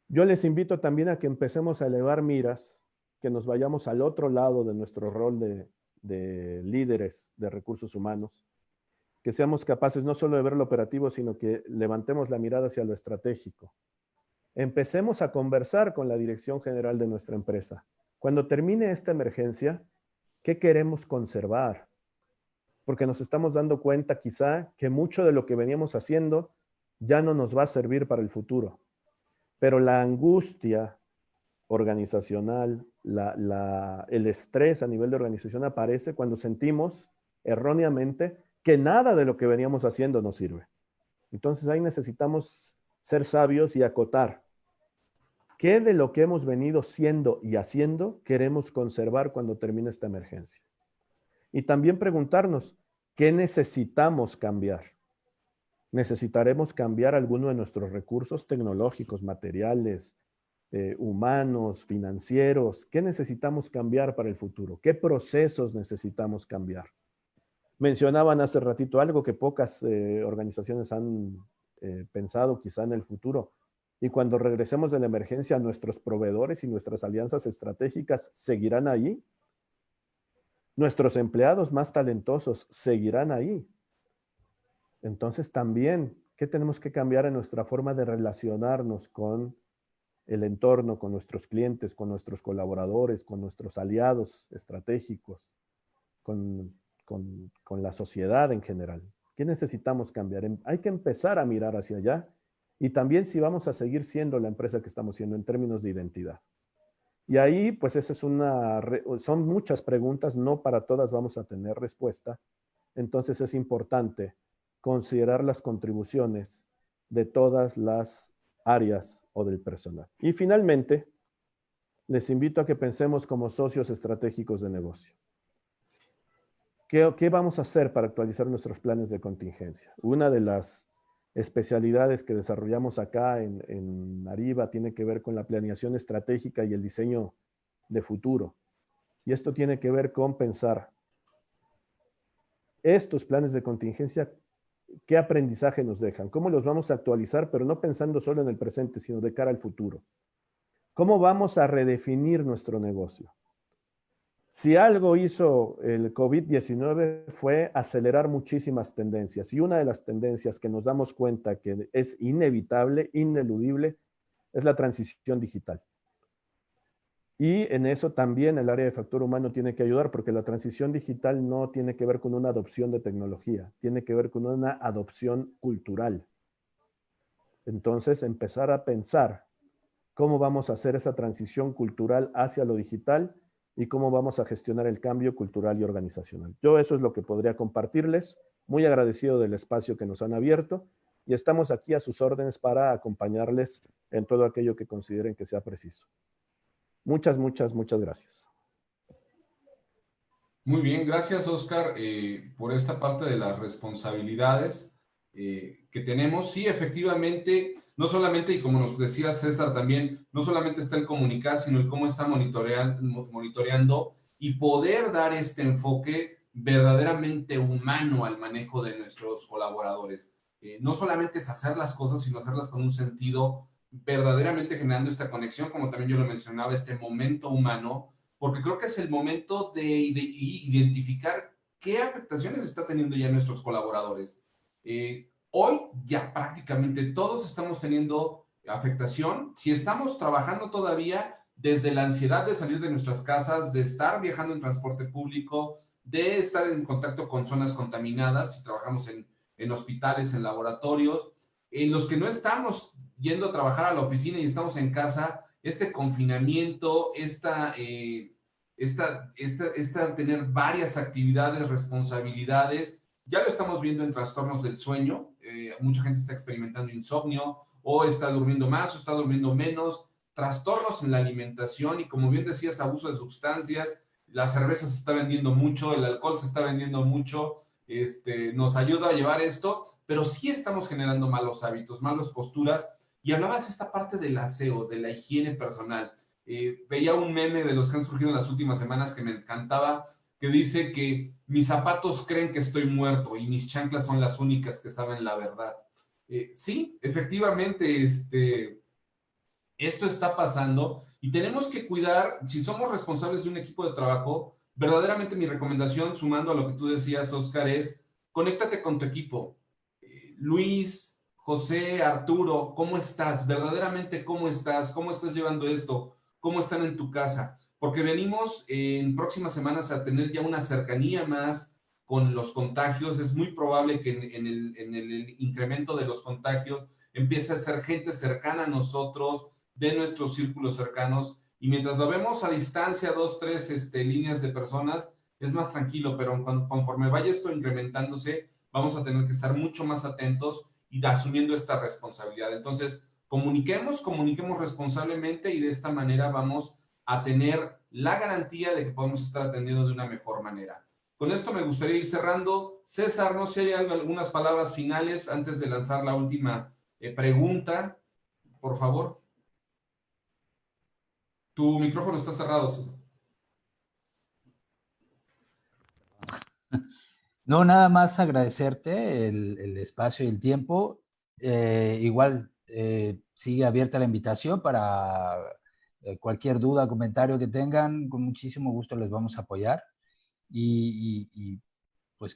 Yo les invito también a que empecemos a elevar miras, que nos vayamos al otro lado de nuestro rol de líderes de recursos humanos, que seamos capaces no solo de ver lo operativo, sino que levantemos la mirada hacia lo estratégico. Empecemos a conversar con la dirección general de nuestra empresa. Cuando termine esta emergencia, ¿qué queremos conservar? Porque nos estamos dando cuenta quizá que mucho de lo que veníamos haciendo ya no nos va a servir para el futuro. Pero la angustia organizacional, el estrés a nivel de organización aparece cuando sentimos erróneamente que nada de lo que veníamos haciendo nos sirve. Entonces ahí necesitamos ser sabios y acotar. ¿Qué de lo que hemos venido siendo y haciendo queremos conservar cuando termine esta emergencia? Y también preguntarnos, ¿qué necesitamos cambiar? ¿Necesitaremos cambiar alguno de nuestros recursos tecnológicos, materiales, humanos, financieros? ¿Qué necesitamos cambiar para el futuro? ¿Qué procesos necesitamos cambiar? Mencionaban hace ratito algo que pocas organizaciones han pensado quizá en el futuro. Y cuando regresemos de la emergencia, nuestros proveedores y nuestras alianzas estratégicas seguirán ahí. Nuestros empleados más talentosos seguirán ahí. Entonces también, ¿qué tenemos que cambiar en nuestra forma de relacionarnos con el entorno, con nuestros clientes, con nuestros colaboradores, con nuestros aliados estratégicos, con la sociedad en general? ¿Qué necesitamos cambiar? Hay que empezar a mirar hacia allá y también si vamos a seguir siendo la empresa que estamos siendo en términos de identidad. Y ahí, pues esa es son muchas preguntas, no para todas vamos a tener respuesta. Entonces es importante considerar las contribuciones de todas las áreas o del personal. Y finalmente, les invito a que pensemos como socios estratégicos de negocio. ¿Qué vamos a hacer para actualizar nuestros planes de contingencia? Una de las especialidades que desarrollamos acá en Ariba tiene que ver con la planeación estratégica y el diseño de futuro. Y esto tiene que ver con pensar estos planes de contingencia, ¿qué aprendizaje nos dejan? ¿Cómo los vamos a actualizar? Pero no pensando solo en el presente, sino de cara al futuro. ¿Cómo vamos a redefinir nuestro negocio? Si algo hizo el COVID-19 fue acelerar muchísimas tendencias. Y una de las tendencias que nos damos cuenta que es inevitable, ineludible, es la transición digital. Y en eso también el área de factor humano tiene que ayudar, porque la transición digital no tiene que ver con una adopción de tecnología, tiene que ver con una adopción cultural. Entonces, empezar a pensar cómo vamos a hacer esa transición cultural hacia lo digital y cómo vamos a gestionar el cambio cultural y organizacional. Yo eso es lo que podría compartirles. Muy agradecido del espacio que nos han abierto y estamos aquí a sus órdenes para acompañarles en todo aquello que consideren que sea preciso. Muchas gracias. Muy bien, gracias Oscar por esta parte de las responsabilidades que tenemos. Sí, efectivamente, no solamente, y como nos decía César también, no solamente está el comunicar, sino el cómo está monitoreando y poder dar este enfoque verdaderamente humano al manejo de nuestros colaboradores. No solamente es hacer las cosas, sino hacerlas con un sentido verdaderamente generando esta conexión, como también yo lo mencionaba, este momento humano, porque creo que es el momento de identificar qué afectaciones está teniendo ya nuestros colaboradores. Hoy ya prácticamente todos estamos teniendo afectación. Si estamos trabajando todavía desde la ansiedad de salir de nuestras casas, de estar viajando en transporte público, de estar en contacto con zonas contaminadas, si trabajamos en hospitales, en laboratorios, en los que no estamos yendo a trabajar a la oficina y estamos en casa, este confinamiento, tener varias actividades, responsabilidades, ya lo estamos viendo en trastornos del sueño, mucha gente está experimentando insomnio, o está durmiendo más, o está durmiendo menos, trastornos en la alimentación, y como bien decías, abuso de sustancias, la cerveza se está vendiendo mucho, el alcohol se está vendiendo mucho, nos ayuda a llevar esto, pero sí estamos generando malos hábitos, malas posturas, y hablabas esta parte del aseo, de la higiene personal. Veía un meme de los que han surgido en las últimas semanas que me encantaba, que dice que mis zapatos creen que estoy muerto y mis chanclas son las únicas que saben la verdad. Sí, efectivamente, esto está pasando y tenemos que cuidar, si somos responsables de un equipo de trabajo, verdaderamente mi recomendación, sumando a lo que tú decías, Oscar, es conéctate con tu equipo. Luis, José, Arturo, ¿cómo estás? Verdaderamente, ¿cómo estás? ¿Cómo estás llevando esto? ¿Cómo están en tu casa? Porque venimos en próximas semanas a tener ya una cercanía más con los contagios. Es muy probable que en el incremento de los contagios empiece a ser gente cercana a nosotros, de nuestros círculos cercanos, y mientras lo vemos a distancia, 2, 3 líneas de personas, es más tranquilo, pero conforme vaya esto incrementándose, vamos a tener que estar mucho más atentos y asumiendo esta responsabilidad. Entonces, comuniquemos responsablemente y de esta manera vamos a tener la garantía de que podemos estar atendiendo de una mejor manera. Con esto me gustaría ir cerrando. César, no sé si hay algunas palabras finales antes de lanzar la última pregunta, por favor. Tu micrófono está cerrado, César. No, nada más agradecerte el espacio y el tiempo. Igual sigue abierta la invitación para cualquier duda, comentario que tengan, con muchísimo gusto les vamos a apoyar. Y pues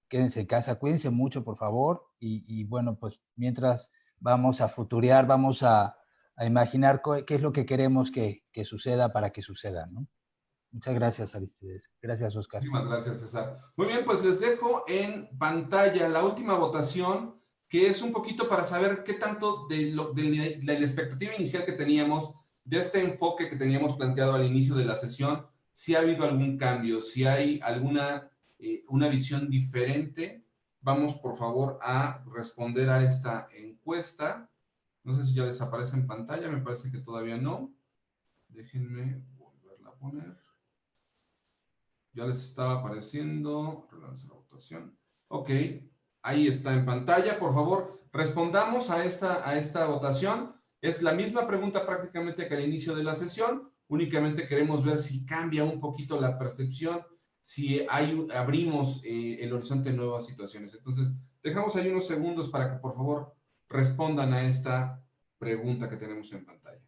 quédense en casa, cuídense mucho, por favor. Y bueno, pues mientras vamos a futurear, vamos a imaginar qué es lo que queremos que suceda para que suceda, ¿no? Muchas gracias, Aristides. Gracias, Oscar. Muchísimas gracias, César. Muy bien, pues les dejo en pantalla la última votación, que es un poquito para saber qué tanto de la expectativa inicial que teníamos, de este enfoque que teníamos planteado al inicio de la sesión, si ha habido algún cambio, si hay alguna una visión diferente vamos por favor a responder a esta encuesta. No sé si ya les aparece en pantalla, me parece que todavía no. Déjenme volverla a poner. Ya les estaba apareciendo. Relanza la votación. Ok, ahí está en pantalla. Por favor, respondamos a esta votación. Es la misma pregunta prácticamente que al inicio de la sesión. Únicamente queremos ver si cambia un poquito la percepción, si abrimos el horizonte de nuevas situaciones. Entonces, dejamos ahí unos segundos para que por favor respondan a esta pregunta que tenemos en pantalla.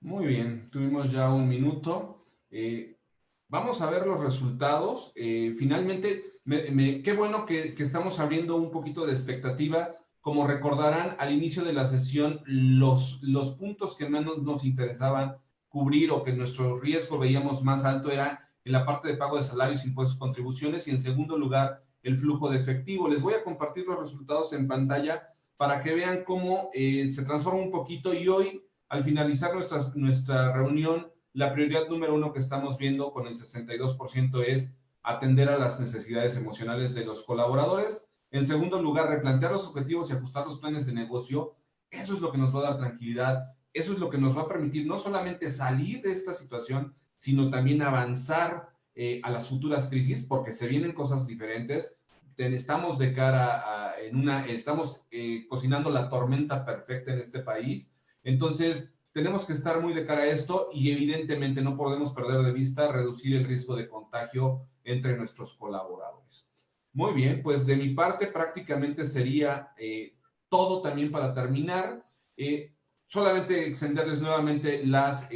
Muy bien, tuvimos ya un minuto. Vamos a ver los resultados. Finalmente, qué bueno que estamos abriendo un poquito de expectativa. Como recordarán, al inicio de la sesión, los puntos que menos nos interesaban cubrir o que nuestro riesgo veíamos más alto era en la parte de pago de salarios, impuestos, contribuciones y en segundo lugar, el flujo de efectivo. Les voy a compartir los resultados en pantalla para que vean cómo se transforma un poquito y hoy, al finalizar nuestra reunión, la prioridad número 1 que estamos viendo con el 62% es atender a las necesidades emocionales de los colaboradores. En segundo lugar, replantear los objetivos y ajustar los planes de negocio. Eso es lo que nos va a dar tranquilidad. Eso es lo que nos va a permitir no solamente salir de esta situación, sino también avanzar a las futuras crisis, porque se vienen cosas diferentes. Estamos de cara estamos cocinando la tormenta perfecta en este país. Entonces, tenemos que estar muy de cara a esto y evidentemente no podemos perder de vista reducir el riesgo de contagio entre nuestros colaboradores. Muy bien, pues de mi parte prácticamente sería todo también para terminar. Solamente extenderles nuevamente las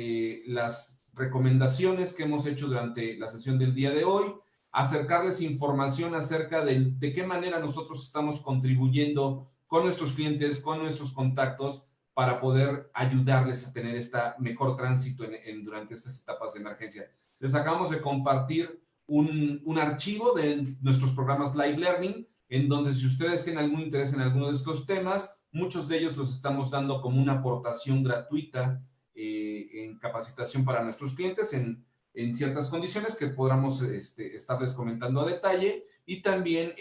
recomendaciones que hemos hecho durante la sesión del día de hoy, acercarles información acerca de qué manera nosotros estamos contribuyendo con nuestros clientes, con nuestros contactos, para poder ayudarles a tener este mejor tránsito durante estas etapas de emergencia. Les acabamos de compartir un archivo de nuestros programas Live Learning, en donde si ustedes tienen algún interés en alguno de estos temas, muchos de ellos los estamos dando como una aportación gratuita en capacitación para nuestros clientes en ciertas condiciones que podamos estarles comentando a detalle, y también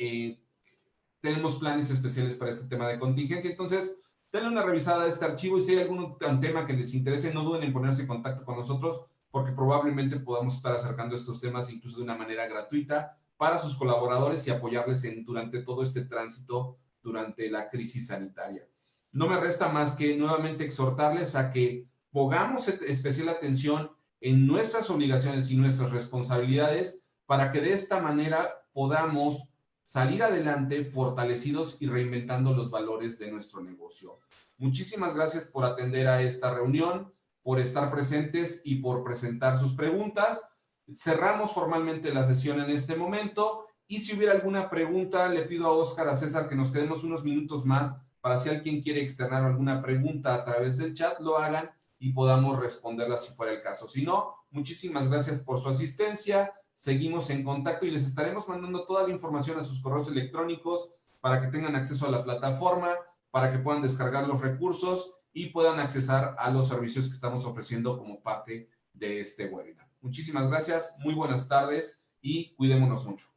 tenemos planes especiales para este tema de contingencia. Entonces, denle una revisada a este archivo y si hay algún tema que les interese, no duden en ponerse en contacto con nosotros, porque probablemente podamos estar acercando estos temas incluso de una manera gratuita para sus colaboradores y apoyarles durante todo este tránsito durante la crisis sanitaria. No me resta más que nuevamente exhortarles a que pongamos especial atención en nuestras obligaciones y nuestras responsabilidades para que de esta manera podamos salir adelante fortalecidos y reinventando los valores de nuestro negocio. Muchísimas gracias por atender a esta reunión, por estar presentes y por presentar sus preguntas. Cerramos formalmente la sesión en este momento y si hubiera alguna pregunta, le pido a Óscar, a César que nos quedemos unos minutos más para si alguien quiere externar alguna pregunta a través del chat, lo hagan y podamos responderla si fuera el caso. Si no, muchísimas gracias por su asistencia. Seguimos en contacto y les estaremos mandando toda la información a sus correos electrónicos para que tengan acceso a la plataforma, para que puedan descargar los recursos y puedan accesar a los servicios que estamos ofreciendo como parte de este webinar. Muchísimas gracias, muy buenas tardes y cuidémonos mucho.